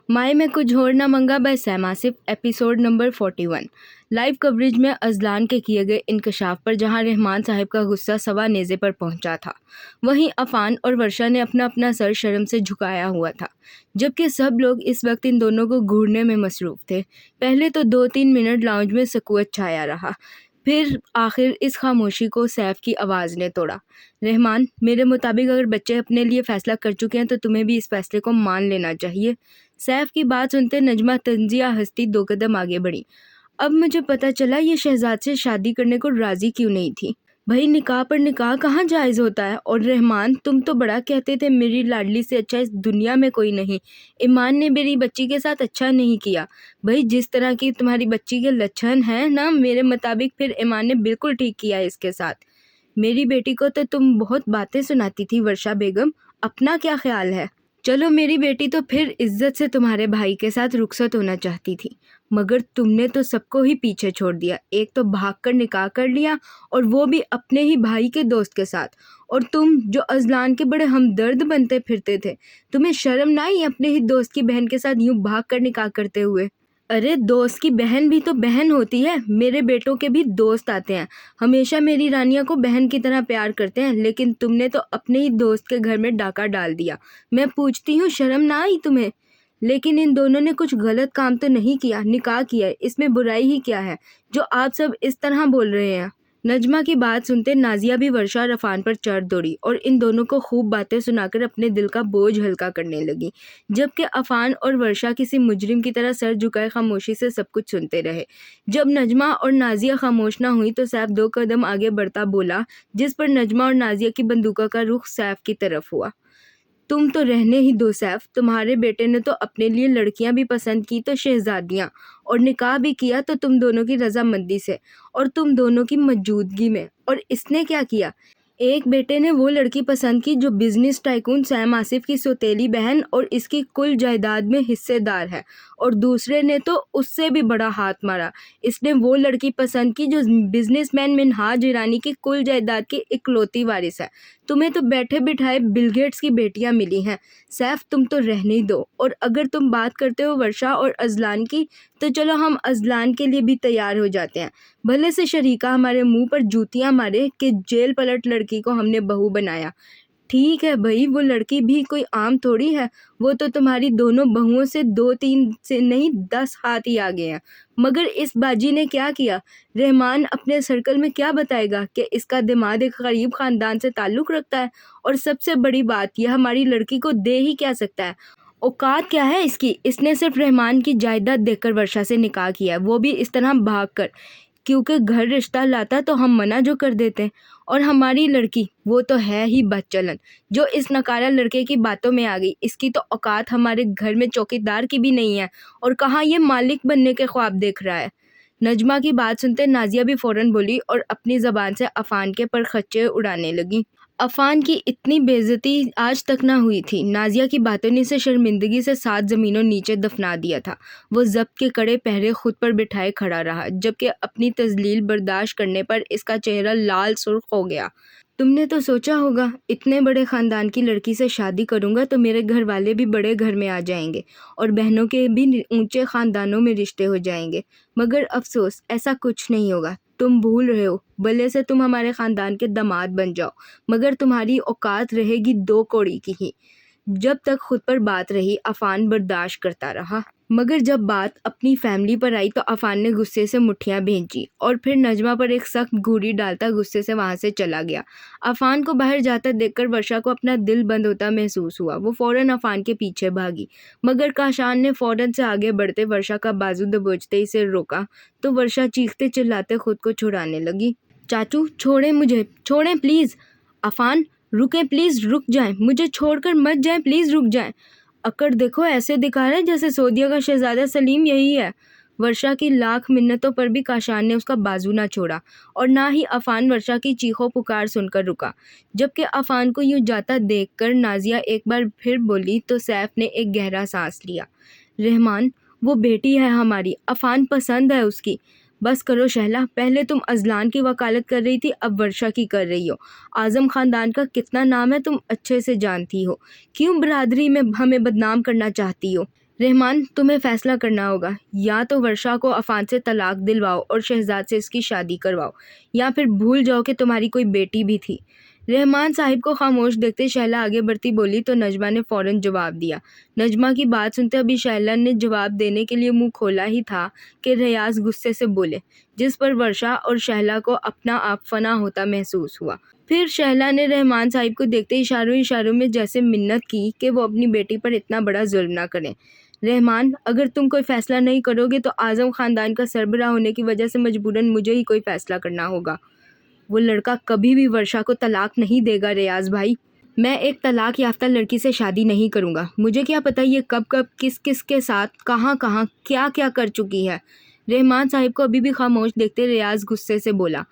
माए में कुछ और ना मंगा by Sam Asif, episode number 41। Live coverage में अजलान के किए गए इंकशाफ पर जहां रहमान साहब का गुस्सा सवा नेज़े पर पहुंचा था, वहीं अफान और वर्षा ने अपना अपना सर शर्म से झुकाया हुआ था। जबकि सब लोग इस वक्त इन दोनों को घूरने में मसरूफ थे। पहले तो 2-3 मिनट लाउंज में सुकूत छाया रहा, फिर आखिर इस खामोशी को सैफ की आवाज़ ने तोड़ा। रहमान, मेरे मुताबिक अगर बच्चे अपने लिए फ़ैसला कर चुके हैं तो तुम्हें भी इस फैसले को मान लेना चाहिए। सैफ की बात सुनते नजमा तंजिया हंसती 2 कदम आगे बढ़ी। अब मुझे पता चला ये शहजाद से शादी करने को राज़ी क्यों नहीं थी। भाई, निकाह पर निकाह कहाँ जायज़ होता है। और रहमान, तुम तो बड़ा कहते थे मेरी लाडली से अच्छा इस दुनिया में कोई नहीं। ईमान ने मेरी बच्ची के साथ अच्छा नहीं किया। भाई, जिस तरह की तुम्हारी बच्ची के लक्षण हैं ना, मेरे मुताबिक फिर ईमान ने बिल्कुल ठीक किया इसके साथ। मेरी बेटी को तो तुम बहुत बातें सुनाती थी वर्षा बेगम, अपना क्या ख्याल है। चलो, मेरी बेटी तो फिर इज्जत से तुम्हारे भाई के साथ रुखसत होना चाहती थी, मगर तुमने तो सबको ही पीछे छोड़ दिया। एक तो भागकर निकाह कर लिया, और वो भी अपने ही भाई के दोस्त के साथ। और तुम जो अजलान के बड़े हमदर्द बनते फिरते थे, तुम्हें शर्म ना आई अपने ही दोस्त की बहन के साथ यूं भाग कर निकाह करते हुए। अरे, दोस्त की बहन भी तो बहन होती है। मेरे बेटों के भी दोस्त आते हैं, हमेशा मेरी रानिया को बहन की तरह प्यार करते हैं, लेकिन तुमने तो अपने ही दोस्त के घर में डाका डाल दिया। मैं पूछती हूँ, शर्म ना आई तुम्हें। लेकिन इन दोनों ने कुछ गलत काम तो नहीं किया, निकाह किया है, इसमें बुराई ही क्या है जो आप सब इस तरह बोल रहे हैं। नजमा की बात सुनते नाजिया भी वर्षा और अफान पर चढ़ दौड़ी और इन दोनों को खूब बातें सुनाकर अपने दिल का बोझ हल्का करने लगी, जबकि अफान और वर्षा किसी मुजरिम की तरह सर झुकाए खामोशी से सब कुछ सुनते रहे। जब नजमा और नाजिया खामोश ना हुई तो सैफ 2 कदम आगे बढ़ता बोला, जिस पर नजमा और नाजिया की बंदूकों का रुख सैफ की तरफ हुआ। तुम तो रहने ही दो सैफ, तुम्हारे बेटे ने तो अपने लिए लड़कियां भी पसंद की तो शहजादियां, और निकाह भी किया तो तुम दोनों की रजामंदी से और तुम दोनों की मौजूदगी में। और इसने क्या किया? एक बेटे ने वो लड़की पसंद की जो बिजनेस टाइकून सैम आसिफ की सौतेली बहन और इसकी कुल जायदाद में हिस्सेदार है, और दूसरे ने तो उससे भी बड़ा हाथ मारा। इसने वो लड़की पसंद की जो बिजनेसमैन मिनहाज ईरानी की कुल जायदाद की इकलौती वारिस है। तुम्हें तो बैठे बिठाए बिल गेट्स की बेटियां मिली हैं। सैफ, तुम तो रहने ही दो। और अगर तुम बात करते हो वर्षा और अजलान की, तो चलो हम अजलान के लिए भी तैयार हो जाते हैं। भले से शरीका हमारे मुंह पर जूतियां मारे कि जेल पलट लड़की को हमने बहू बनाया। ठीक है भाई, वो लड़की भी कोई आम थोड़ी है। वो तो तुम्हारी दोनों बहुओं से 2-3 से नहीं 10 हाथ ही आगे हैं। मगर इस बाजी ने क्या किया? रहमान अपने सर्कल में क्या बताएगा कि इसका दिमाग एक गरीब खानदान से ताल्लुक़ रखता है? और सबसे बड़ी बात, यह हमारी लड़की को दे ही क्या सकता है? औकात क्या है इसकी? इसने सिर्फ रहमान की जायदाद देखकर वर्षा से निकाह किया है, वो भी इस तरह भाग कर, क्योंकि घर रिश्ता लाता तो हम मना जो कर देते। और हमारी लड़की, वो तो है ही बदचलन, जो इस नकारा लड़के की बातों में आ गई। इसकी तो औकात हमारे घर में चौकीदार की भी नहीं है, और कहाँ ये मालिक बनने के ख्वाब देख रहा है। नजमा की बात सुनते नाजिया भी फौरन बोली और अपनी ज़बान से अफान के पर खच्चे उड़ाने लगी। अफान की इतनी बेइज्जती आज तक ना हुई थी। नाजिया की बातों ने इसे शर्मिंदगी से 7 ज़मीनों नीचे दफना दिया था। वो ज़ब्त के कड़े पहरे खुद पर बिठाए खड़ा रहा, जबकि अपनी तजलील बर्दाश्त करने पर इसका चेहरा लाल सुर्ख हो गया। तुमने तो सोचा होगा, इतने बड़े ख़ानदान की लड़की से शादी करूँगा तो मेरे घर वाले भी बड़े घर में आ जाएंगे और बहनों के भी ऊंचे ख़ानदानों में रिश्ते हो जाएंगे। मगर अफसोस, ऐसा कुछ नहीं होगा। तुम भूल रहे हो। भले से तुम हमारे ख़ानदान के दामाद बन जाओ, मगर तुम्हारी औकात रहेगी 2 कौड़ी की ही। जब तक खुद पर बात रही, अफान बर्दाश्त करता रहा, मगर जब बात अपनी फैमिली पर आई तो अफान ने गुस्से से मुट्ठियां भेजी और फिर नजमा पर एक सख्त घूरी डालता गुस्से से वहां से चला गया। अफान को बाहर जाता देखकर वर्षा को अपना दिल बंद होता महसूस हुआ। वो फौरन अफान के पीछे भागी, मगर काशान ने फौरन से आगे बढ़ते वर्षा का बाजू दबोचते इसे रोका, तो वर्षा चीखते चिल्लाते खुद को छुड़ाने लगी। चाचू, छोड़ें मुझे, छोड़ें प्लीज़। अफान, रुकें प्लीज़, रुक जाएं, मुझे छोड़कर मत जाएं, प्लीज़ रुक जाएं। अकड़ देखो, ऐसे दिखा रहा है जैसे सऊदिया का शहजादा सलीम यही है। वर्षा की लाख मिन्नतों पर भी काशान ने उसका बाजू ना छोड़ा, और ना ही अफान वर्षा की चीखों पुकार सुनकर रुका। जबकि अफान को यूं जाता देखकर नाजिया एक बार फिर बोली तो सैफ ने एक गहरा सांस लिया। रहमान, वो बेटी है हमारी, अफान पसंद है उसकी। बस करो शहला, पहले तुम अजलान की वकालत कर रही थी, अब वर्षा की कर रही हो। आज़म ख़ानदान का कितना नाम है तुम अच्छे से जानती हो। क्यों बरादरी में हमें बदनाम करना चाहती हो? रहमान, तुम्हें फैसला करना होगा। या तो वर्षा को अफान से तलाक दिलवाओ और शहजाद से इसकी शादी करवाओ, या फिर भूल जाओ कि तुम्हारी कोई बेटी भी थी। रहमान साहिब को खामोश देखते शैला आगे बढ़ती बोली तो नजमा ने फौरन जवाब दिया। नजमा की बात सुनते अभी शैला ने जवाब देने के लिए मुंह खोला ही था कि रियाज गुस्से से बोले, जिस पर वर्षा और शैला को अपना आप फना होता महसूस हुआ। फिर शैला ने रहमान साहिब को देखते इशारों इशारों में जैसे मिन्नत की कि वो अपनी बेटी पर इतना बड़ा जुल्म ना करें। रहमान, अगर तुम कोई फैसला नहीं करोगे तो आजम खानदान का सरबराह होने की वजह से मजबूरन मुझे ही कोई फैसला करना होगा। वो लड़का कभी भी वर्षा को तलाक नहीं देगा रियाज भाई। मैं एक तलाक याफ्ता लड़की से शादी नहीं करूँगा। मुझे क्या पता ये कब कब किस किस के साथ कहाँ कहाँ क्या क्या कर चुकी है। रहमान साहिब को अभी भी खामोश देखते रियाज गुस्से से बोला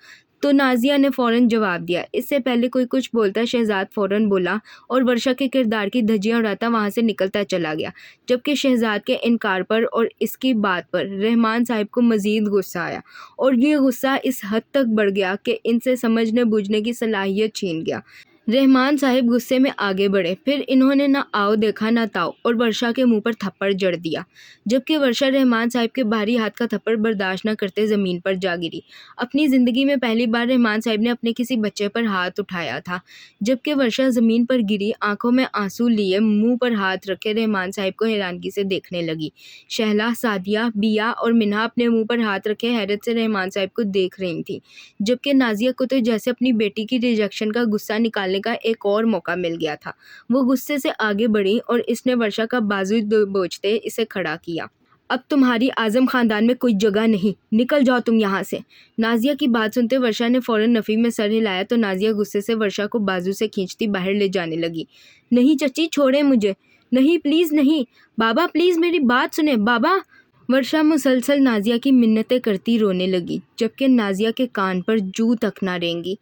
तो नाजिया ने फ़ौरन जवाब दिया। इससे पहले कोई कुछ बोलता शहजाद फ़ौरन बोला और वर्षा के किरदार की धज्जियां उड़ाता वहां से निकलता चला गया, जबकि शहजाद के इनकार पर और इसकी बात पर रहमान साहिब को मज़ीद गुस्सा आया और ये गुस्सा इस हद तक बढ़ गया कि इनसे समझने बूझने की सलाहियत छीन गया। रहमान साहिब गुस्से में आगे बढ़े, फिर इन्होंने ना आओ देखा ना ताओ और वर्षा के मुंह पर थप्पड़ जड़ दिया, जबकि वर्षा रहमान साहिब के भारी हाथ का थप्पड़ बर्दाश्त न करते ज़मीन पर जा गिरी। अपनी ज़िंदगी में पहली बार रहमान साहिब ने अपने किसी बच्चे पर हाथ उठाया था। जबकि वर्षा ज़मीन पर गिरी, आंखों में आंसू लिए, मुंह पर हाथ रखे रहमान साहिब को हैरानगी से देखने लगी। शहला, सादिया, बिया और मिन्हा अपने मुंह पर हाथ रखे हैरत से रहमान साहिब को देख रही थी, जबकि नाजिया को तो जैसे अपनी बेटी की रिजेक्शन का गुस्सा निकालने का एक और मौका मिल गया था। वो गुस्से से आगे बढ़ी और इसने वर्षा का बाजू दबोचते इसे खड़ा किया। अब तुम्हारी आजम खानदान में कोई जगह नहीं, निकल जाओ तुम यहाँ से। नाजिया की बात सुनते वर्षा ने फौरन नफ़ी में सर हिलाया तो नाजिया गुस्से से वर्षा को बाजू से खींचती बाहर ले जाने लगी। नहीं चची, छोड़े मुझे, नहीं प्लीज़ नहीं, बाबा प्लीज़ मेरी बात सुने बाबा। वर्षा मुसलसल नाजिया की मिन्नतें करती रोने लगी, जबकि नाजिया के कान पर जू तक ना रेंगी।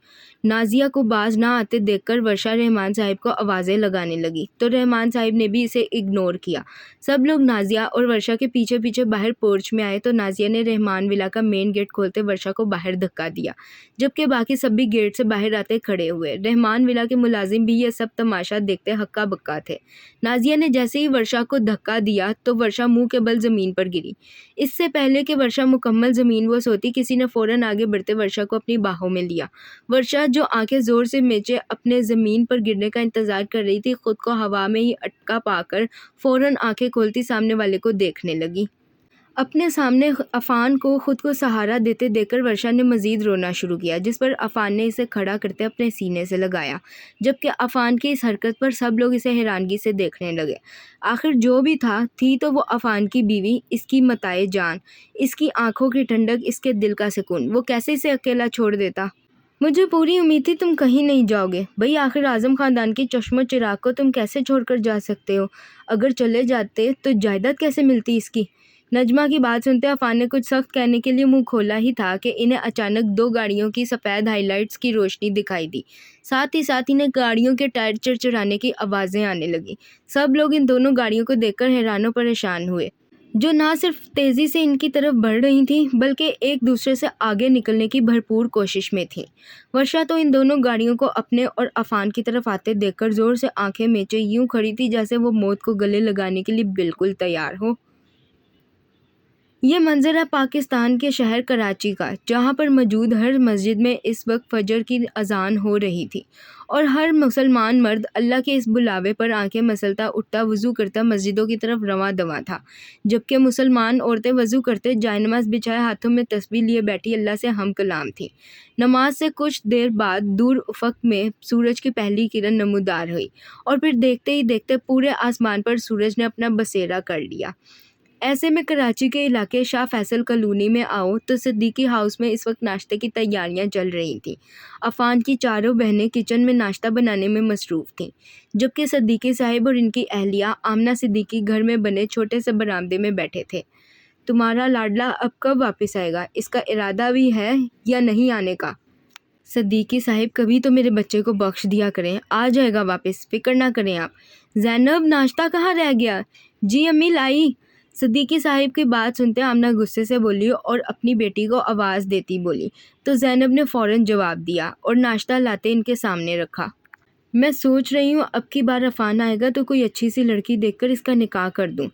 नाजिया को बाज ना आते देखकर वर्षा रहमान साहिब को आवाज़ें लगाने लगी तो रहमान साहिब ने भी इसे इग्नोर किया। सब लोग नाजिया और वर्षा के पीछे पीछे बाहर पोर्च में आए तो नाजिया ने रहमान विला का मेन गेट खोलते वर्षा को बाहर धक्का दिया, जबकि बाकी सब भी गेट से बाहर आते खड़े हुए। रहमान विला के मुलाजिम भी ये सब तमाशा देखते हक्का बक्का थे। नाजिया ने जैसे ही वर्षा को धक्का दिया तो वर्षा मुंह के बल ज़मीन पर गिरी। इससे पहले कि वर्षा मुकम्मल ज़मीनवश होती, किसी ने फ़ौरन आगे बढ़ते वर्षा को अपनी बाहों में लिया। वर्षा जो आंखें ज़ोर से मीचे अपने ज़मीन पर गिरने का इंतज़ार कर रही थी, खुद को हवा में ही अटका पाकर फ़ौरन आंखें खोलती सामने वाले को देखने लगी। अपने सामने अफ़ान को खुद को सहारा देते देखकर वर्षा ने मज़ीद रोना शुरू किया, जिस पर अफ़ान ने इसे खड़ा करते अपने सीने से लगाया, जबकि अफ़ान की इस हरकत पर सब लोग इसे हैरानगी से देखने लगे। आखिर जो भी थी तो वो अफ़ान की बीवी, इसकी मताए जान, इसकी आंखों की ठंडक, इसके दिल का सुकून। वो कैसे इसे अकेला छोड़ देता। मुझे पूरी उम्मीद थी तुम कहीं नहीं जाओगे भाई, आखिर आज़म ख़ानदान की चश्मो चिराग को तुम कैसे छोड़कर जा सकते हो। अगर चले जाते तो जायदाद कैसे मिलती इसकी। नजमा की बात सुनते अफ़ान ने कुछ सख्त कहने के लिए मुंह खोला ही था कि इन्हें अचानक दो गाड़ियों की सफ़ेद हाइलाइट्स की रोशनी दिखाई दी। साथ ही इन्हें गाड़ियों के टायर चिरचिराने की आवाज़ें आने लगी। सब लोग इन दोनों गाड़ियों को देखकर हैरान परेशान हुए, जो ना सिर्फ तेज़ी से इनकी तरफ बढ़ रही थीं बल्कि एक दूसरे से आगे निकलने की भरपूर कोशिश में थीं। वर्षा तो इन दोनों गाड़ियों को अपने और अफ़ान की तरफ आते देखकर ज़ोर से आंखें मीचे यूं खड़ी थी जैसे वो मौत को गले लगाने के लिए बिल्कुल तैयार हो। ये मंजर है पाकिस्तान के शहर कराची का, जहाँ पर मौजूद हर मस्जिद में इस वक्त फजर की अजान हो रही थी और हर मुसलमान मर्द अल्लाह के इस बुलावे पर आंखें मसलता उठता वज़ू करता मस्जिदों की तरफ रवां दवा था, जबकि मुसलमान औरतें वज़ू करते जायनमाज बिछाए हाथों में तस्बीह लिए बैठी अल्लाह से हम कलाम थी। नमाज से कुछ देर बाद दूर उफ़क़ में सूरज की पहली किरण नमूदार हुई और फिर देखते ही देखते पूरे आसमान पर सूरज ने अपना बसेरा कर लिया। ऐसे में कराची के इलाके शाह फैसल कॉलोनी में आओ तो सिद्दीकी हाउस में इस वक्त नाश्ते की तैयारियां चल रही थीं। अफ़ान की चारों बहनें किचन में नाश्ता बनाने में मसरूफ़ थीं, जबकि सिद्दीकी साहिब और इनकी अहलिया आमना सिद्दीकी घर में बने छोटे से बरामदे में बैठे थे। तुम्हारा लाडला अब कब वापस आएगा, इसका इरादा भी है या नहीं आने का। सिद्दीकी साहिब कभी तो मेरे बच्चे को बख्श दिया करें, आ जाएगा वापस, फिक्र ना करें आप। ज़ैनब, नाश्ता कहाँ रह गया। जी अम्मी लाई। सिद्दीकी साहिब की बात सुनते आमना गुस्से से बोली और अपनी बेटी को आवाज़ देती बोली तो ज़ैनब ने फ़ौरन जवाब दिया और नाश्ता लाते इनके सामने रखा। मैं सोच रही हूँ अब की बार अफ़ान आएगा तो कोई अच्छी सी लड़की देखकर इसका निकाह कर दूँ।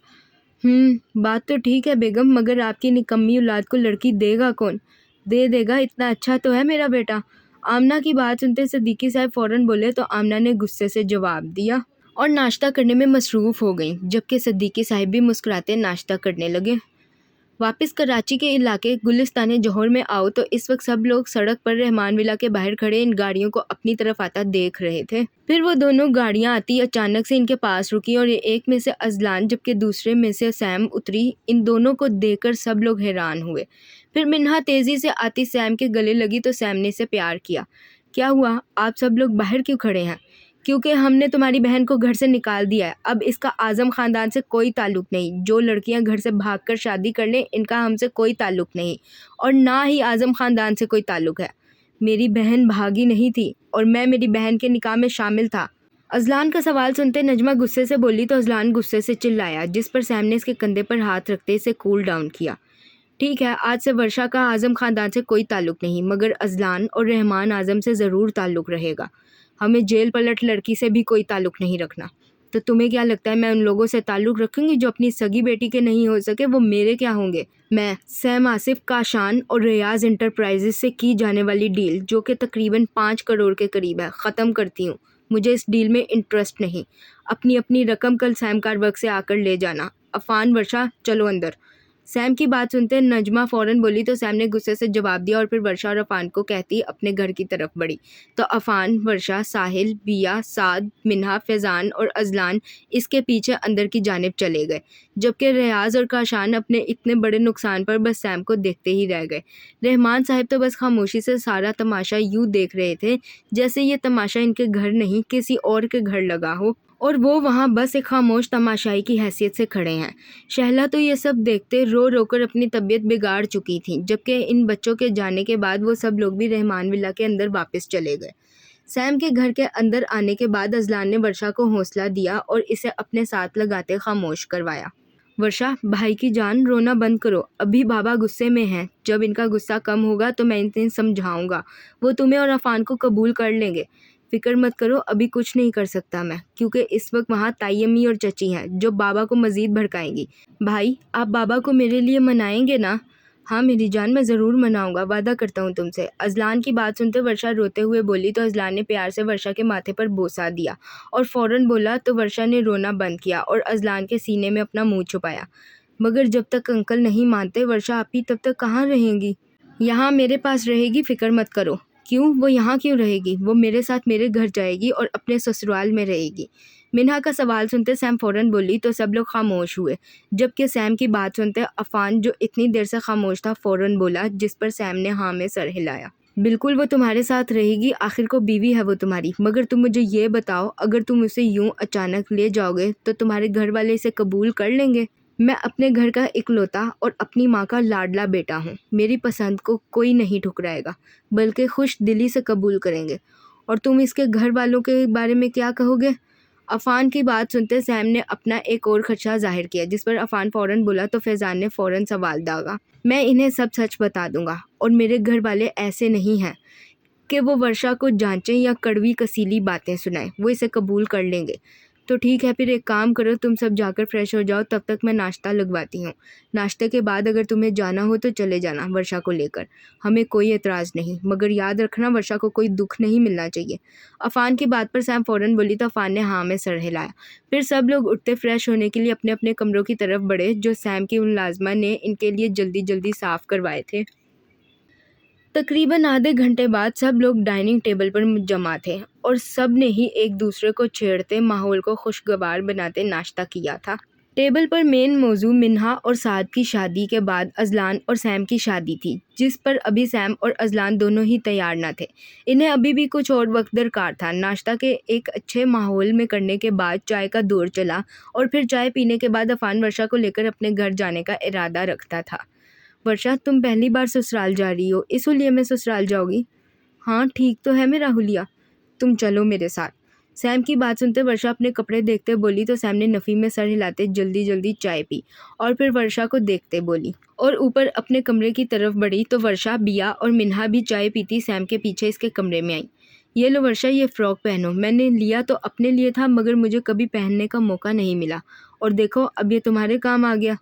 बात तो ठीक है बेगम, मगर आपकी निकम्मी औलाद को लड़की देगा कौन? दे देगा, इतना अच्छा तो है मेरा बेटा। आमना की बात सुनते सिद्दीकी साहब फ़ौरन बोले तो आमना ने गुस्से से जवाब दिया और नाश्ता करने में मसरूफ़ हो गईं, जबकि सिद्दीकी साहब भी मुस्कुराते नाश्ता करने लगे। वापस कराची के इलाके गुलिस्तान जौहर में आओ तो इस वक्त सब लोग सड़क पर रहमान विला के बाहर खड़े इन गाड़ियों को अपनी तरफ आता देख रहे थे। फिर वो दोनों गाड़ियां आती अचानक से इनके पास रुकी और एक में से अजलान जबकि दूसरे में से सैम उतरी। इन दोनों को देखकर सब लोग हैरान हुए। फिर मिन्हा तेजी से आती सैम के गले लगी तो सैम ने इसे प्यार किया। क्या हुआ, आप सब लोग बाहर क्यों खड़े हैं? क्योंकि हमने तुम्हारी बहन को घर से निकाल दिया है। अब इसका आज़म ख़ानदान से कोई ताल्लुक़ नहीं। जो लड़कियां घर से भागकर शादी कर लें, इनका हमसे कोई ताल्लुक़ नहीं और ना ही आज़म ख़ानदान से कोई ताल्लुक़ है। मेरी बहन भागी नहीं थी और मैं मेरी बहन के निकाह में शामिल था। अजलान का सवाल सुनते नजमा गुस्से से बोली तो अजलान गुस्से से चिल्लाया, जिस पर सैम ने इसके कंधे पर हाथ रखते इसे कूल डाउन किया। ठीक है, आज से वर्षा का आज़म ख़ानदान से कोई ताल्लुक़ नहीं, मगर अजलान और रहमान आज़म से ज़रूर ताल्लुक़ रहेगा। हमें जेल पलट लड़की से भी कोई ताल्लुक़ नहीं रखना। तो तुम्हें क्या लगता है मैं उन लोगों से ताल्लुक़ रखूँगी जो अपनी सगी बेटी के नहीं हो सके? वो मेरे क्या होंगे? मैं सैम आसिफ काशान और रियाज इंटरप्राइजेस से की जाने वाली डील, जो कि तकरीबन 5 करोड़ के करीब है, ख़त्म करती हूँ। मुझे इस डील में इंटरेस्ट नहीं। अपनी अपनी रकम कल सैम कार वर्क से आकर ले जाना। अफ़ान, वर्षा, चलो अंदर। सैम की बात सुनते नजमा फ़ौरन बोली तो सैम ने गुस्से से जवाब दिया और फिर वर्षा और अफ़ान को कहती अपने घर की तरफ बढ़ी। तो अफ़ान, वर्षा, साहिल, बिया, साद, मिन्हा, फैज़ान और अजलान इसके पीछे अंदर की जानिब चले गए, जबकि रियाज और काशान अपने इतने बड़े नुकसान पर बस सैम को देखते ही रह गए। रहमान साहब तो बस खामोशी से सारा तमाशा यूँ देख रहे थे जैसे ये तमाशा इनके घर नहीं किसी और के घर लगा हो और वो वहाँ बस एक खामोश तमाशाई की हैसियत से खड़े हैं। शहला तो ये सब देखते रो रो कर अपनी तबीयत बिगाड़ चुकी थी, जबकि इन बच्चों के जाने के बाद वो सब लोग भी रहमान विला के अंदर वापस चले गए। सैम के घर के अंदर आने के बाद अजलान ने वर्षा को हौसला दिया और इसे अपने साथ लगाते खामोश करवाया। वर्षा, भाई की जान, रोना बंद करो। अभी बाबा गुस्से में हैं। जब इनका गुस्सा कम होगा तो मैं इन्हें समझाऊंगा। वो तुम्हें और अफ़ान को कबूल कर लेंगे। फ़िक्र मत करो, अभी कुछ नहीं कर सकता मैं, क्योंकि इस वक्त वहाँ ताई अम्मी और चची हैं जो बाबा को मज़ीद भड़काएंगी। भाई, आप बाबा को मेरे लिए मनाएंगे ना? हाँ मेरी जान, मैं ज़रूर मनाऊंगा, वादा करता हूँ तुमसे। अजलान की बात सुनते वर्षा रोते हुए बोली तो अजलान ने प्यार से वर्षा के माथे पर बोसा दिया और फ़ौरन बोला तो वर्षा ने रोना बंद किया और अजलान के सीने में अपना मुँह छुपाया। मगर जब तक अंकल नहीं मानते वर्षा आपी तब तक कहाँ रहेंगी? यहाँ मेरे पास रहेगी, फ़िक्र मत करो। क्यों? वो यहाँ क्यों रहेगी? वो मेरे साथ मेरे घर जाएगी और अपने ससुराल में रहेगी। मिन्हा का सवाल सुनते सैम फ़ौरन बोली तो सब लोग खामोश हुए, जबकि सैम की बात सुनते अफ़ान, जो इतनी देर से खामोश था, फ़ौरन बोला, जिस पर सैम ने हाँ में सर हिलाया। बिल्कुल, वो तुम्हारे साथ रहेगी, आखिर को बीवी है वो तुम्हारी। मगर तुम मुझे ये बताओ, अगर तुम उसे यूँ अचानक ले जाओगे तो तुम्हारे घर वाले इसे कबूल कर लेंगे? मैं अपने घर का इकलौता और अपनी माँ का लाडला बेटा हूँ। मेरी पसंद को कोई नहीं ठुकराएगा, बल्कि खुश दिली से कबूल करेंगे। और तुम इसके घर वालों के बारे में क्या कहोगे? अफ़ान की बात सुनते सैम ने अपना एक और खदशा जाहिर किया, जिस पर अफ़ान फ़ौरन बोला तो फैज़ान ने फ़ौरन सवाल दागा। मैं इन्हें सब सच बता दूंगा और मेरे घर वाले ऐसे नहीं हैं कि वो वर्षा को जांचें या कड़वी कसीली बातें सुनाएं। वो इसे कबूल कर लेंगे। तो ठीक है, फिर एक काम करो, तुम सब जाकर फ्रेश हो जाओ, तब तक मैं नाश्ता लगवाती हूँ। नाश्ते के बाद अगर तुम्हें जाना हो तो चले जाना वर्षा को लेकर। हमें कोई एतराज़ नहीं, मगर याद रखना वर्षा को कोई दुख नहीं मिलना चाहिए। अफ़ान की बात पर सैम फ़ौरन बोली तो अफ़ान ने हाँ में सर हिलाया। फिर सब लोग उठते फ्रेश होने के लिए अपने अपने कमरों की तरफ बढ़े, जो सैम की मुलाज़िमा ने इनके लिए जल्दी जल्दी साफ़ करवाए थे। तकरीबन आधे घंटे बाद सब लोग डाइनिंग टेबल पर जमा थे और सब ने ही एक दूसरे को छेड़ते माहौल को खुशगवार बनाते नाश्ता किया था। टेबल पर मेन मौजू मिन्हा और साद की शादी के बाद अजलान और सैम की शादी थी, जिस पर अभी सैम और अजलान दोनों ही तैयार न थे। इन्हें अभी भी कुछ और वक्त दरकार था। नाश्ता के एक अच्छे माहौल में करने के बाद चाय का दौर चला और फिर चाय पीने के बाद अफ़ान वर्षा को लेकर अपने घर जाने का इरादा रखता था। वर्षा, तुम पहली बार ससुराल जा रही हो, इस हुलिये में ससुराल जाओगी? हाँ ठीक तो है मेरा हुलिया, तुम चलो मेरे साथ। सैम की बात सुनते वर्षा अपने कपड़े देखते बोली तो सैम ने नफ़ी में सर हिलाते जल्दी जल्दी चाय पी और फिर वर्षा को देखते बोली और ऊपर अपने कमरे की तरफ बढ़ी तो वर्षा, बिया और मिन्हा भी चाय पीती सैम के पीछे इसके कमरे में आई। ये लो वर्षा, ये फ़्रॉक पहनो। मैंने लिया तो अपने लिए था मगर मुझे कभी पहनने का मौका नहीं मिला, और देखो अब ये तुम्हारे काम आ गया।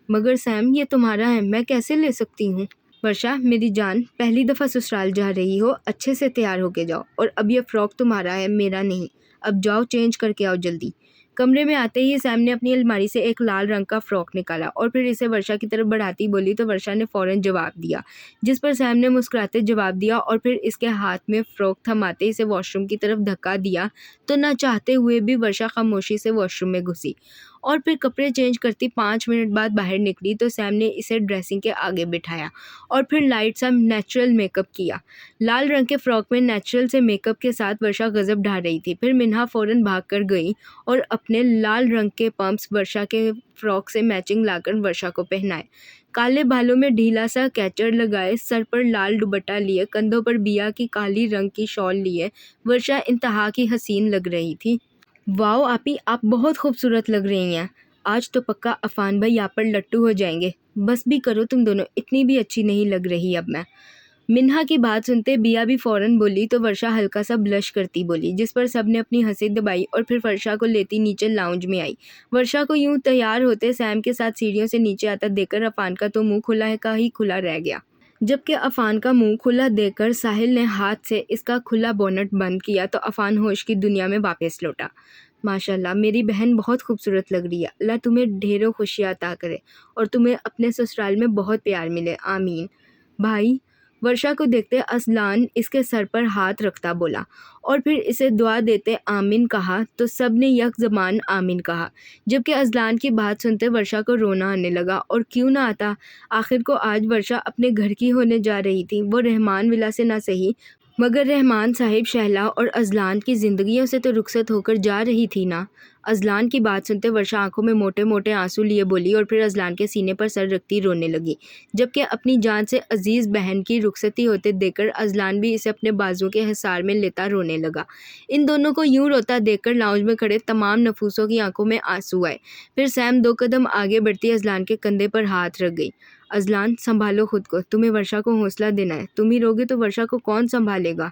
मगर सैम, ये तुम्हारा है, मैं कैसे ले सकती हूँ? वर्षा मेरी जान, पहली दफ़ा ससुराल जा रही हो, अच्छे से तैयार होके जाओ, और अब ये फ़्रॉक तुम्हारा है, मेरा नहीं। अब जाओ चेंज करके आओ जल्दी। कमरे में आते ही सैम ने अपनी अलमारी से एक लाल रंग का फ़्रॉक निकाला और फिर इसे वर्षा की तरफ बढ़ाती बोली, तो वर्षा ने फ़ौरन जवाब दिया, जिस पर सैम ने मुस्कुराते जवाब दिया और फिर इसके हाथ में फ़्रॉक थमाते इसे वॉशरूम की तरफ धक्का दिया। तो ना चाहते हुए भी वर्षा खामोशी से वॉशरूम में घुसी और फिर कपड़े चेंज करती 5 मिनट बाद बाहर निकली। तो सैम ने इसे ड्रेसिंग के आगे बिठाया और फिर लाइट सा नेचुरल मेकअप किया। लाल रंग के फ़्रॉक में नेचुरल से मेकअप के साथ वर्षा गजब ढा रही थी। फिर मिन्हा फ़ौरन भाग कर गई और अपने लाल रंग के पम्प्स वर्षा के फ़्रॉक से मैचिंग लाकर वर्षा को पहनाए। काले बालों में ढीला सा कैचर लगाए, सर पर लाल दुपट्टा लिए, कंधों पर बिया की काली रंग की शॉल लिए वर्षा इंतहा की हसीन लग रही थी। वाओ आपी, आप बहुत खूबसूरत लग रही हैं। आज तो पक्का अफान भाई यहाँ पर लट्टू हो जाएंगे। बस भी करो तुम दोनों, इतनी भी अच्छी नहीं लग रही अब मैं। मिन्हा की बात सुनते बिया भी फ़ौरन बोली, तो वर्षा हल्का सा ब्लश करती बोली, जिस पर सबने अपनी हंसी दबाई और फिर वर्षा को लेती नीचे लाउंज में आई। वर्षा को यूं तैयार होते सैम के साथ सीढ़ियों से नीचे आता देखकर अफान का तो मुंह खुला है का ही खुला रह गया, जबकि अफान का मुंह खुला देखकर साहिल ने हाथ से इसका खुला बोनट बंद किया। तो अफान होश की दुनिया में वापस लौटा। माशाल्लाह, मेरी बहन बहुत खूबसूरत लग रही है। अल्लाह तुम्हें ढेरों खुशियाँ अता करे और तुम्हें अपने ससुराल में बहुत प्यार मिले, आमीन। भाई, वर्षा को देखते अजलान इसके सर पर हाथ रखता बोला और फिर इसे दुआ देते आमीन कहा। तो सब ने यक ज़बान आमीन कहा, जबकि अजलान की बात सुनते वर्षा को रोना आने लगा। और क्यों ना आता, आखिर को आज वर्षा अपने घर की होने जा रही थी। वो रहमान विला से ना सही मगर रहमान साहिब, शहला और अजलान की ज़िंदगियों से तो रुखसत होकर जा रही थी ना। अजलान की बात सुनते वर्षा आंखों में मोटे मोटे आंसू लिए बोली और फिर अजलान के सीने पर सर रखती रोने लगी, जबकि अपनी जान से अजीज़ बहन की रुखसती होते देखकर अजलान भी इसे अपने बाजू के हिसार में लेता रोने लगा। इन दोनों को यूं रोता देखकर लाउंज में खड़े तमाम नफूसों की आंखों में आंसू आए। फिर सैम 2 कदम आगे बढ़ती अजलान के कंधे पर हाथ रख गई। अजलान, संभालो खुद को, तुम्हें वर्षा को हौसला देना है। तुम ही रोगे तो वर्षा को कौन संभालेगा?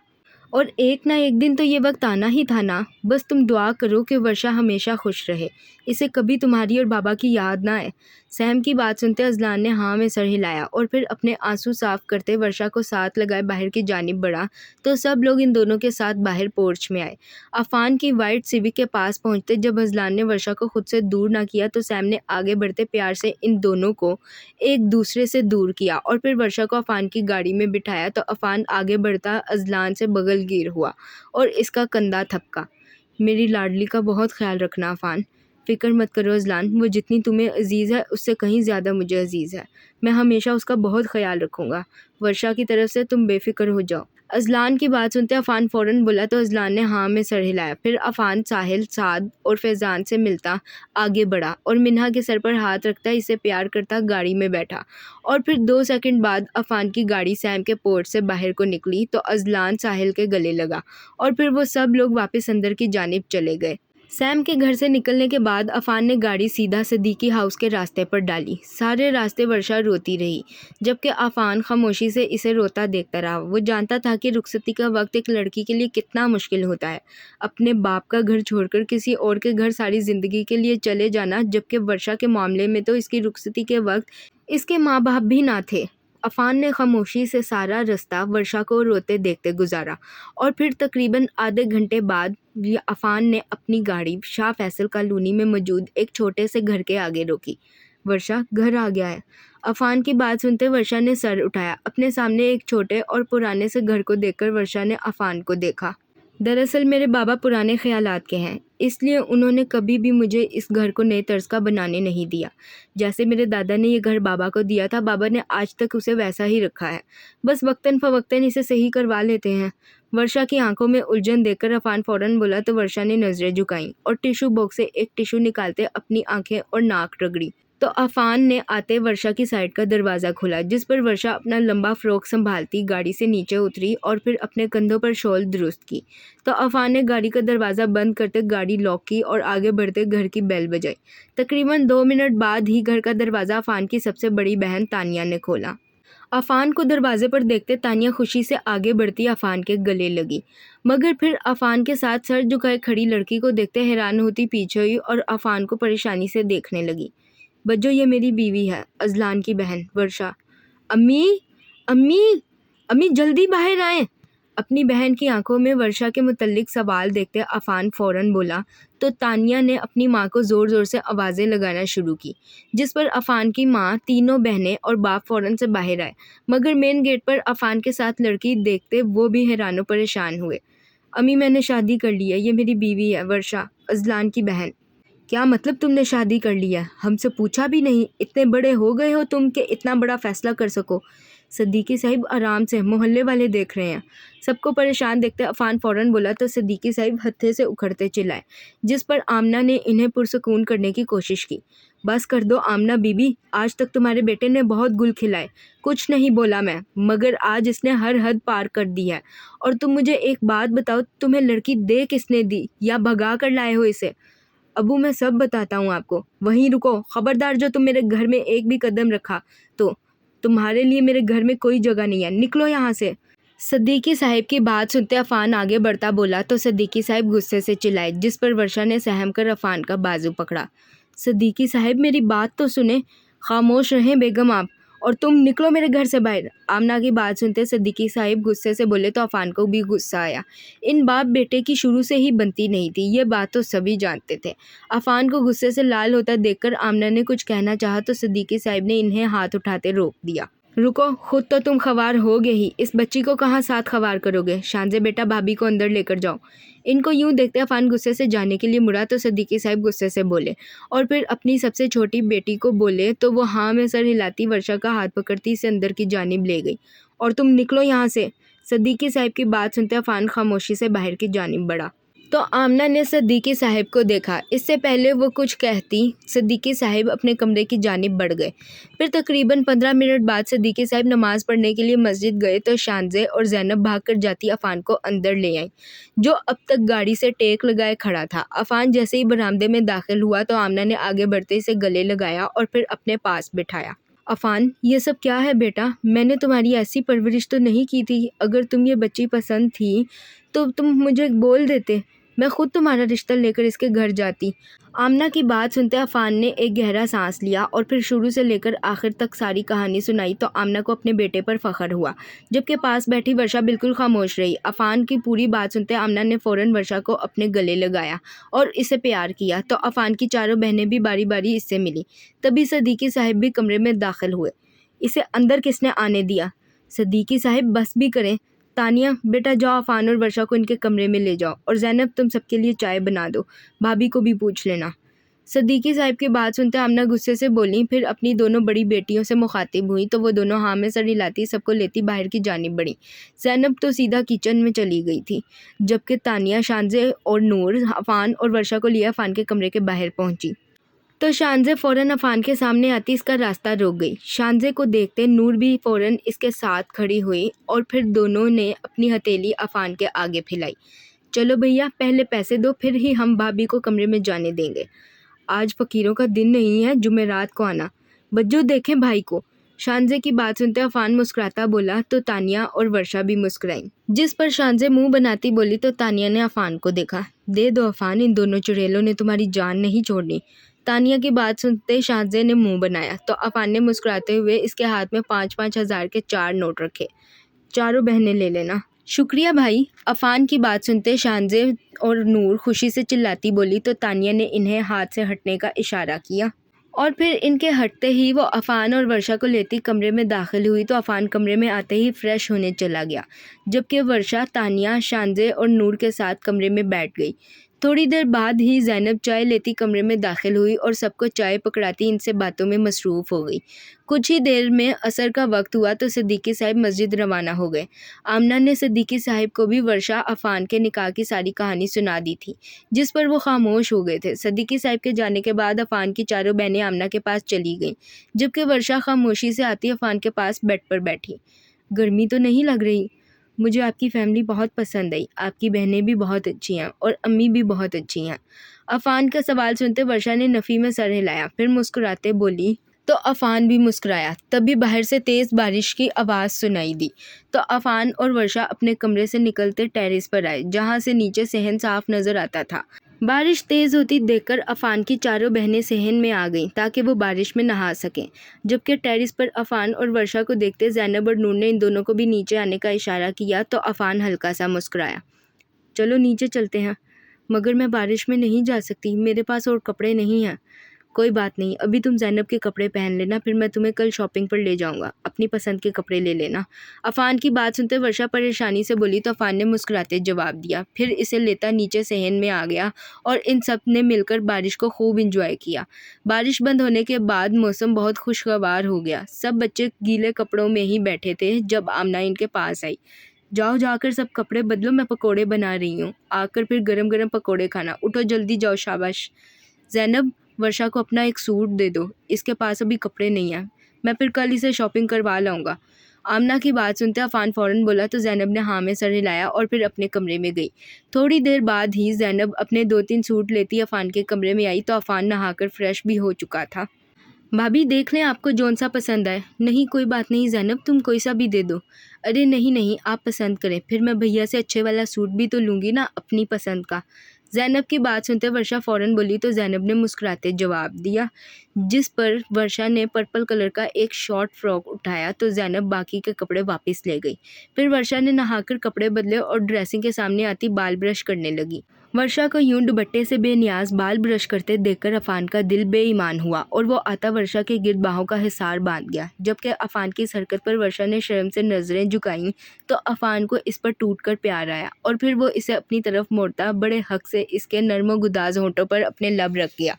और एक ना एक दिन तो ये वक्त आना ही था ना। बस तुम दुआ करो कि वर्षा हमेशा खुश रहे, इसे कभी तुम्हारी और बाबा की याद ना आए। सैम की बात सुनते अजलान ने हाँ में सर हिलाया और फिर अपने आंसू साफ करते वर्षा को साथ लगाए बाहर की जानिब बढ़ा। तो सब लोग इन दोनों के साथ बाहर पोर्च में आए। अफान की वाइट सिविक के पास पहुंचते जब अजलान ने वर्षा को खुद से दूर ना किया, तो सैम ने आगे बढ़ते प्यार से इन दोनों को एक दूसरे से दूर किया और फिर वर्षा को अफान की गाड़ी में बिठाया। तो अफान आगे बढ़ता अजलान से बगलगीर हुआ और इसका कंधा थपका। मेरी लाडली का बहुत ख्याल रखना अफान। फ़िक्र मत करो अजलान, वो जितनी तुम्हें अजीज़ है उससे कहीं ज़्यादा मुझे अजीज़ है। मैं हमेशा उसका बहुत ख्याल रखूँगा। वर्षा की तरफ से तुम बेफ़िक्र हो जाओ। अजलान की बात सुनते अफान फ़ौरन बोला, तो अजलान ने हाँ में सर हिलाया। फिर अफान साहिल, साद और फैज़ान से मिलता आगे बढ़ा और मिन्हा के सर पर हाथ रखता इसे प्यार करता गाड़ी में बैठा। और फिर 2 सेकंड बाद अफान की गाड़ी सैम के पोर्ट से बाहर को निकली। तो अजलान साहिल के गले लगा और फिर वो सब लोग वापस अंदर की जानिब चले गए। सैम के घर से निकलने के बाद अफान ने गाड़ी सीधा सिद्दीकी हाउस के रास्ते पर डाली। सारे रास्ते वर्षा रोती रही, जबकि अफान खामोशी से इसे रोता देखता रहा। वो जानता था कि रुखसती का वक्त एक लड़की के लिए कितना मुश्किल होता है, अपने बाप का घर छोड़कर किसी और के घर सारी ज़िंदगी के लिए चले जाना, जबकि वर्षा के मामले में तो इसकी रुखसती के वक्त इसके माँ बाप भी ना थे। अफान ने खामोशी से सारा रास्ता वर्षा को रोते देखते गुजारा और फिर तकरीबन आधे घंटे बाद अफान ने अपनी गाड़ी शाह फैसल कॉलोनी में मौजूद एक छोटे से घर के आगे रोकी। वर्षा, घर आ गया है। अफान की बात सुनते वर्षा ने सर उठाया। अपने सामने एक छोटे और पुराने से घर को देखकर वर्षा ने अफान को देखा। दरअसल मेरे बाबा पुराने ख्यालात के हैं, इसलिए उन्होंने कभी भी मुझे इस घर को नए तर्ज का बनाने नहीं दिया। जैसे मेरे दादा ने ये घर बाबा को दिया था, बाबा ने आज तक उसे वैसा ही रखा है। बस वक्तन फ़वक्तन इसे सही करवा लेते हैं। वर्षा की आंखों में उलझन देखकर अफान फ़ौरन बोला, तो वर्षा ने नज़रें झुकाईं और टिशू बॉक्स से एक टिशू निकालते अपनी आंखें और नाक रगड़ी। तो अफान ने आते वर्षा की साइड का दरवाज़ा खोला, जिस पर वर्षा अपना लंबा फ़्रॉक संभालती गाड़ी से नीचे उतरी और फिर अपने कंधों पर शॉल दुरुस्त की। तो अफान ने गाड़ी का दरवाज़ा बंद करते गाड़ी लॉक की और आगे बढ़ते घर की बेल बजाई। तकरीबन 2 मिनट बाद ही घर का दरवाज़ा अफान की सबसे बड़ी बहन तानिया ने खोला। अफान को दरवाजे पर देखते तानिया खुशी से आगे बढ़ती अफान के गले लगी, मगर फिर अफान के साथ सर झुकाए खड़ी लड़की को देखते हैरान होती पीछे हुई और अफान को परेशानी से देखने लगी। बज्जो, ये मेरी बीवी है, अजलान की बहन वर्षा। अम्मी, अम्मी, अम्मी जल्दी बाहर आएं। अपनी बहन की आंखों में वर्षा के मुतल्लिक सवाल देखते अफान फ़ौरन बोला तो तानिया ने अपनी माँ को ज़ोर ज़ोर से आवाज़ें लगाना शुरू की, जिस पर अफान की माँ, तीनों बहनें और बाप फ़ौरन से बाहर आए, मगर मेन गेट पर अफान के साथ लड़की देखते वो भी हैरान व परेशान हुए। अम्मी, मैंने शादी कर ली है, ये मेरी बीवी है वर्षा, अजलान की बहन। क्या मतलब तुमने शादी कर ली है? हमसे पूछा भी नहीं? इतने बड़े हो गए हो तुम कि इतना बड़ा फैसला कर सको? सिद्दीकी साहिब आराम से, मोहल्ले वाले देख रहे हैं। सबको परेशान देखते अफान फ़ौरन बोला तो सिद्दीकी साहिब हत्थे से उखड़ते चिल्लाए, जिस पर आमना ने इन्हें पुरसकून करने की कोशिश की। बस कर दो आमना बीबी, आज तक तुम्हारे बेटे ने बहुत गुल खिलाए, कुछ नहीं बोला मैं, मगर आज इसने हर हद पार कर दी है। और तुम मुझे एक बात बताओ, तुम्हें लड़की दे किसने दी या भगा कर लाए हो इसे? अबू, मैं सब बताता हूँ आपको। वहीं रुको, खबरदार, जो तुम मेरे घर में एक भी कदम रखा तो तुम्हारे लिए मेरे घर में कोई जगह नहीं है, निकलो यहाँ से। सिद्दीकी साहिब की बात सुनते अफान आगे बढ़ता बोला तो सिद्दीकी साहिब गुस्से से चिल्लाए, जिस पर वर्षा ने सहम कर अफान का बाजू पकड़ा। सिद्दीकी साहिब, मेरी बात तो सुने, खामोश रहें बेगम आप, और तुम निकलो मेरे घर से बाहर। आमना की बात सुनते सिद्दीकी साहिब गुस्से से बोले तो अफान को भी गुस्सा आया। इन बाप बेटे की शुरू से ही बनती नहीं थी, ये बात तो सभी जानते थे। अफान को गुस्से से लाल होता देखकर आमना ने कुछ कहना चाहा तो सिद्दीकी साहिब ने इन्हें हाथ उठाते रोक दिया। रुको, खुद तो तुम खवार होगे ही, इस बच्ची को कहाँ साथ खवार करोगे? शांजे बेटा, भाभी को अंदर लेकर जाओ। इनको यूं देखते अफान गुस्से से जाने के लिए मुड़ा तो सिद्दीकी साहिब गुस्से से बोले और फिर अपनी सबसे छोटी बेटी को बोले तो वो हाँ में सर हिलाती वर्षा का हाथ पकड़ती इसे अंदर की जानिब ले गई। और तुम निकलो यहाँ से। सिद्दीकी साहिब की बात सुनते अफान खामोशी से बाहर की जानिब बढ़ा तो आमना ने सिद्दीकी साहिब को देखा। इससे पहले वो कुछ कहती सिद्दीकी साहिब अपने कमरे की जानिब बढ़ गए। फिर तकरीबन 15 मिनट बाद सिद्दीकी साहिब नमाज़ पढ़ने के लिए मस्जिद गए तो शानजे और ज़ैनब भाग कर जाती अफान को अंदर ले आई, जो अब तक गाड़ी से टेक लगाए खड़ा था। अफान जैसे ही बरामदे में दाखिल हुआ तो आमना ने आगे बढ़ते इसे गले लगाया और फिर अपने पास बिठाया। अफान, ये सब क्या है बेटा? मैंने तुम्हारी ऐसी परवरिश तो नहीं की थी। अगर तुम ये बच्ची पसंद थी तो तुम मुझे बोल देते, मैं खुद तुम्हारा रिश्ता लेकर इसके घर जाती। आमना की बात सुनते अफान ने एक गहरा सांस लिया और फिर शुरू से लेकर आखिर तक सारी कहानी सुनाई तो आमना को अपने बेटे पर फ़ख्र हुआ, जबकि पास बैठी वर्षा बिल्कुल खामोश रही। अफान की पूरी बात सुनते आमना ने फ़ौरन वर्षा को अपने गले लगाया और इसे प्यार किया तो अफान की चारों बहनें भी बारी बारी इससे मिली। तभी सिद्दीकी साहिब भी कमरे में दाखिल हुए। इसे अंदर किसने आने दिया? सिद्दीकी साहिब, बस भी करें। तानिया बेटा, जाओ अफान और वर्षा को इनके कमरे में ले जाओ, और ज़ैनब तुम सबके लिए चाय बना दो, भाभी को भी पूछ लेना। सिद्दीकी साहिब की बात सुनते आमना गुस्से से बोली, फिर अपनी दोनों बड़ी बेटियों से मुखातिब हुई तो वो दोनों हाँ में सर हिलाती सबको लेती बाहर की जानिब बढ़ी। ज़ैनब तो सीधा किचन में चली गई थी, जबकि तानिया, शानजे और नूर अफान और वर्षा को लिए अफान के कमरे के बाहर पहुंची तो शानजे फ़ौरन अफान के सामने आती इसका रास्ता रोक गई। शानजे को देखते नूर भी फ़ौरन इसके साथ खड़ी हुई और फिर दोनों ने अपनी हथेली अफान के आगे फैलाई। चलो भैया, पहले पैसे दो, फिर ही हम भाभी को कमरे में जाने देंगे। आज फ़कीरों का दिन नहीं है, जुमेरात को आना। बज्जो देखें भाई को। शानजे की बात सुनते अफान मुस्कुराता बोला तो तानिया और वर्षा भी मुस्कुराई, जिस पर शानजे मुंह बनाती बोली तो तानिया ने अफान को देखा। दे दो अफान, इन दोनों चुड़ैलों ने तुम्हारी जान नहीं छोड़नी। तानिया की बात सुनते शानजे ने मुंह बनाया तो अफान ने मुस्कुराते हुए इसके हाथ में 5-5 हज़ार के 4 नोट रखे। चारों बहनें ले लेना। शुक्रिया भाई। अफान की बात सुनते शानजे और नूर खुशी से चिल्लाती बोली तो तानिया ने इन्हें हाथ से हटने का इशारा किया और फिर इनके हटते ही वो अफान और वर्षा को लेती कमरे में दाखिल हुई तो अफान कमरे में आते ही फ्रेश होने चला गया, जबकि वर्षा, तानिया, शानजे और नूर के साथ कमरे में बैठ गई। थोड़ी देर बाद ही ज़ैनब चाय लेती कमरे में दाखिल हुई और सबको चाय पकड़ाती इनसे बातों में मसरूफ़ हो गई। कुछ ही देर में असर का वक्त हुआ तो सिद्दीकी साहिब मस्जिद रवाना हो गए। आमना ने सिद्दीकी साहिब को भी वर्षा अफान के निकाह की सारी कहानी सुना दी थी, जिस पर वो खामोश हो गए थे। सिद्दीकी साहिब के जाने के बाद अफान की चारों बहनें आमना के पास चली गईं, जबकि वर्षा खामोशी से आती अफान के पास बेड पर बैठी। गर्मी तो नहीं लग रही? मुझे आपकी फ़ैमिली बहुत पसंद आई, आपकी बहनें भी बहुत अच्छी हैं और अम्मी भी बहुत अच्छी हैं। अफान का सवाल सुनते वर्षा ने नफ़ी में सर हिलाया, फिर मुस्कुराते बोली, तो अफ़ान भी मुस्कुराया। तभी बाहर से तेज़ बारिश की आवाज़ सुनाई दी। तो अफ़ान और वर्षा अपने कमरे से निकलते टेरेस पर आए, जहाँ से नीचे सहन साफ नज़र आता था। बारिश तेज़ होती देखकर अफ़ान की चारों बहनें सहन में आ गईं ताकि वो बारिश में नहा सकें। जबकि टेरेस पर अफ़ान और वर्षा को देखते ज़ैनब और नूर ने इन दोनों को भी नीचे आने का इशारा किया तो अफ़ान हल्का सा मुस्कुराया। चलो नीचे चलते हैं। मगर मैं बारिश में नहीं जा सकती, मेरे पास और कपड़े नहीं हैं। कोई बात नहीं, अभी तुम ज़ैनब के कपड़े पहन लेना, फिर मैं तुम्हें कल शॉपिंग पर ले जाऊंगा, अपनी पसंद के कपड़े ले लेना। अफ़ान की बात सुनते वर्षा परेशानी से बोली तो अफ़ान ने मुस्कुराते जवाब दिया। फिर इसे लेता नीचे सहन में आ गया और इन सब ने मिलकर बारिश को खूब इंजॉय किया। बारिश बंद होने के बाद मौसम बहुत खुशगवार हो गया। सब बच्चे गीले कपड़ों में ही बैठे थे जब आमना इनके पास आई। जाओ जाकर सब कपड़े बदलो, मैं पकोड़े बना रही हूँ, आकर फिर गरम गरम पकोड़े खाना। उठो जल्दी जाओ, शाबाश। ज़ैनब, वर्षा को अपना एक सूट दे दो, इसके पास अभी कपड़े नहीं हैं, मैं फिर कल इसे शॉपिंग करवा लाऊंगा। आमना की बात सुनते अफ़ान फ़ौरन बोला तो ज़ैनब ने हाँ में सर हिलाया और फिर अपने कमरे में गई। थोड़ी देर बाद ही ज़ैनब अपने 2-3 सूट लेती अफ़ान के कमरे में आई तो अफ़ान नहाकर फ्रेश भी हो चुका था। भाभी देख लें आपको जौन सा पसंद आए। नहीं कोई बात नहीं ज़ैनब, तुम कोई सा भी दे दो। अरे नहीं नहीं, आप पसंद करें, फिर मैं भैया से अच्छे वाला सूट भी तो लूँगी ना, अपनी पसंद का। ज़ैनब की बात सुनते वर्षा फ़ौरन बोली तो ज़ैनब ने मुस्कुराते जवाब दिया, जिस पर वर्षा ने पर्पल कलर का एक शॉर्ट फ्रॉक उठाया तो ज़ैनब बाकी के कपड़े वापस ले गई। फिर वर्षा ने नहाकर कपड़े बदले और ड्रेसिंग के सामने आती बाल ब्रश करने लगी। वर्षा को यूं दुपट्टे से बेनियाज बाल ब्रश करते देखकर अफ़ान का दिल बेईमान हुआ और वो आता वर्षा के गिर्द बाहों का हिसार बांध गया। जबकि अफ़ान की इस हरकत पर वर्षा ने शर्म से नज़रें झुकाईं तो अफ़ान को इस पर टूटकर प्यार आया और फिर वो इसे अपनी तरफ मोड़ता बड़े हक से इसके नर्म गुदाज होंठों पर अपने लब रख गया।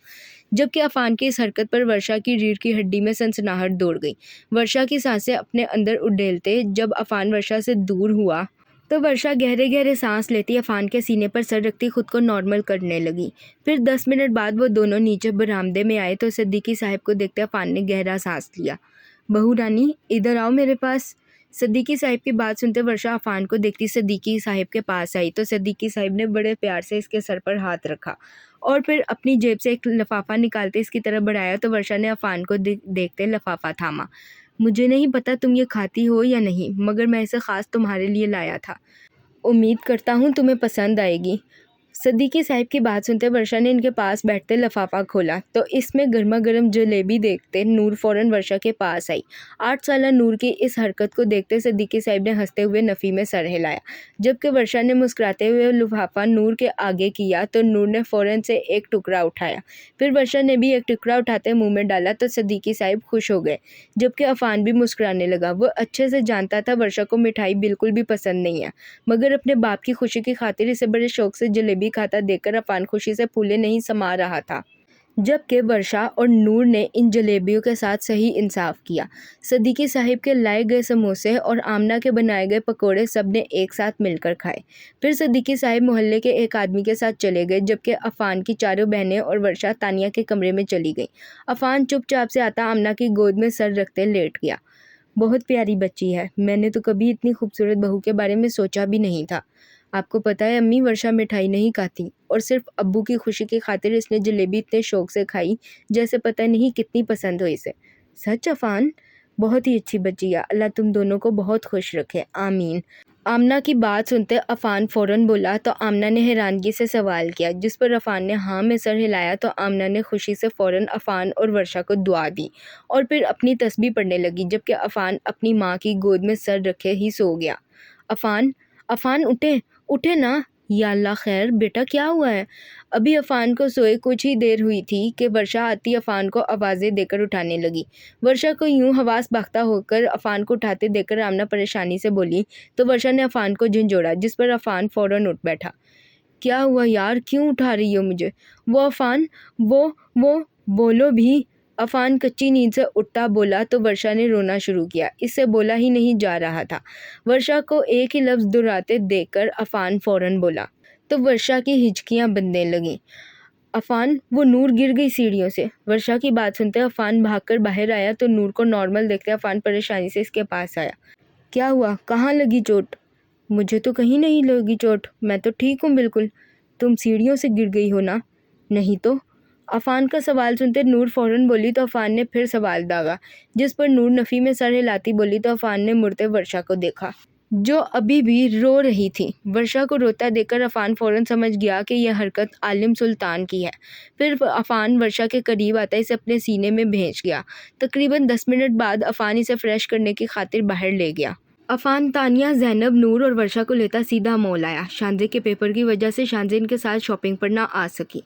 जबकि अफ़ान की इस हरकत पर वर्षा की रीढ़ की हड्डी में सनसनाहट दौड़ गई। वर्षा की सांसें अपने अंदर उड़ेलते जब अफ़ान वर्षा से दूर हुआ तो वर्षा गहरे गहरे सांस लेती अफ़ान के सीने पर सर रखती खुद को नॉर्मल करने लगी। फिर 10 मिनट बाद वो दोनों नीचे बरामदे में आए तो सिद्दीकी साहब को देखते अफ़ान ने गहरा सांस लिया। बहू रानी, इधर आओ मेरे पास। सिद्दीकी साहब की बात सुनते वर्षा अफ़ान को देखती सिद्दीकी साहब के पास आई तो सिद्दीकी साहब ने बड़े प्यार से इसके सर पर हाथ रखा और फिर अपनी जेब से एक लिफाफा निकालते इसकी तरफ बढ़ाया तो वर्षा ने अफ़ान को देखते लिफाफा थामा। मुझे नहीं पता तुम ये खाती हो या नहीं, मगर मैं इसे ख़ास तुम्हारे लिए लाया था। उम्मीद करता हूँ तुम्हें पसंद आएगी। सिद्दीकी साहब की बात सुनते वर्षा ने इनके पास बैठते लिफाफा खोला तो इसमें गर्मा गर्म जलेबी देखते नूर फ़ौरन वर्षा के पास आई। 8 साला नूर की इस हरकत को देखते सिद्दीकी साहब ने हंसते हुए नफ़ी में सर हिलाया। जबकि वर्षा ने मुस्कुराते हुए लिफाफा नूर के आगे किया तो नूर ने फ़ौरन से एक टुकड़ा उठाया। फिर वर्षा ने भी एक टुकड़ा उठाते मुंह में डाला तो सिद्दीकी साहब खुश हो गए। जबकि अफ़ान भी मुस्कुराने लगा। वो अच्छे से जानता था वर्षा को मिठाई बिल्कुल भी पसंद नहीं है, मगर अपने बाप की खुशी की खातिर इसे बड़े शौक से जलेबी खाता देखकर अफ़ान खुशी से फूले नहीं समा रहा था। जबकि वर्षा और नूर ने इन जलेबियों के साथ सही इंसाफ किया। सिद्दीकी साहब के लाए गए समोसे और आमना के बनाए गए पकोड़े सब ने एक साथ मिलकर खाए। फिर सिद्दीकी साहब मोहल्ले के एक आदमी के साथ चले गए जबकि अफ़ान की चारों बहनें और वर्षा तानिया के कमरे में चली गई। अफ़ान चुपचाप से आता आमना की गोद में सर रखते लेट गया। बहुत प्यारी बच्ची है, मैंने तो कभी इतनी खूबसूरत बहू के बारे में सोचा भी नहीं था। आपको पता है अम्मी, वर्षा मिठाई नहीं खाती और सिर्फ अब्बू की खुशी की खातिर इसने जलेबी इतने शौक से खाई जैसे पता नहीं कितनी पसंद हो इसे। सच अफ़ान, बहुत ही अच्छी बच्ची है, अल्लाह तुम दोनों को बहुत खुश रखे, आमीन। आमना की बात सुनते अफ़ान फ़ौरन बोला तो आमना ने हैरानगी से सवाल किया, जिस पर अफ़ान ने हाँ में सर हिलाया तो आमना ने खुशी से फ़ौरन अफ़ान और वर्षा को दुआ दी और फिर अपनी तस्बीह पढ़ने लगी जबकि अफ़ान अपनी माँ की गोद में सर रखे ही सो गया। अफ़ान, अफ़ान उठे उठे ना। या अल्लाह खैर बेटा, क्या हुआ है? अभी अफ़ान को सोए कुछ ही देर हुई थी कि वर्षा आती अफ़ान को आवाज़ें देकर उठाने लगी। वर्षा को यूं हवास भागता होकर अफ़ान को उठाते देखकर आमना परेशानी से बोली तो वर्षा ने अफ़ान को झंझोड़ा, जिस पर अफ़ान फ़ौरन उठ बैठा। क्या हुआ यार, क्यों उठा रही हो मुझे? वो अफ़ान, वो बोलो भी। अफ़ान कच्ची नींद से उठता बोला तो वर्षा ने रोना शुरू किया। इससे बोला ही नहीं जा रहा था। वर्षा को एक ही लफ्ज़ दोहराते देखकर अफ़ान फ़ौरन बोला तो वर्षा की हिचकियाँ बनने लगीं। अफ़ान, वो नूर गिर गई सीढ़ियों से। वर्षा की बात सुनते अफ़ान भागकर बाहर आया तो नूर को नॉर्मल देखते अफ़ान परेशानी से इसके पास आया। क्या हुआ, कहाँ लगी चोट? मुझे तो कहीं नहीं लगी चोट, मैं तो ठीक हूँ बिल्कुल। तुम सीढ़ियों से गिर गई हो ना? नहीं तो। अफान का सवाल सुनते नूर फौरन बोली तो अफान ने फिर सवाल दागा, जिस पर नूर नफ़ी में सर हिलाती बोली तो अफान ने मुड़ते वर्षा को देखा, जो अभी भी रो रही थी। वर्षा को रोता देखकर अफान फ़ौरन समझ गया कि यह हरकत आलिम सुल्तान की है। फिर अफान वर्षा के करीब आता इसे अपने सीने में भेज गया। तकरीबन 10 मिनट बाद अफान इसे फ्रेश करने की खातिर बाहर ले गया। अफान तानिया, ज़ैनब, नूर और वर्षा को लेता सीधा मॉल आया। शानजे के पेपर की वजह से शानजे इनके साथ शॉपिंग पर ना आ सकी।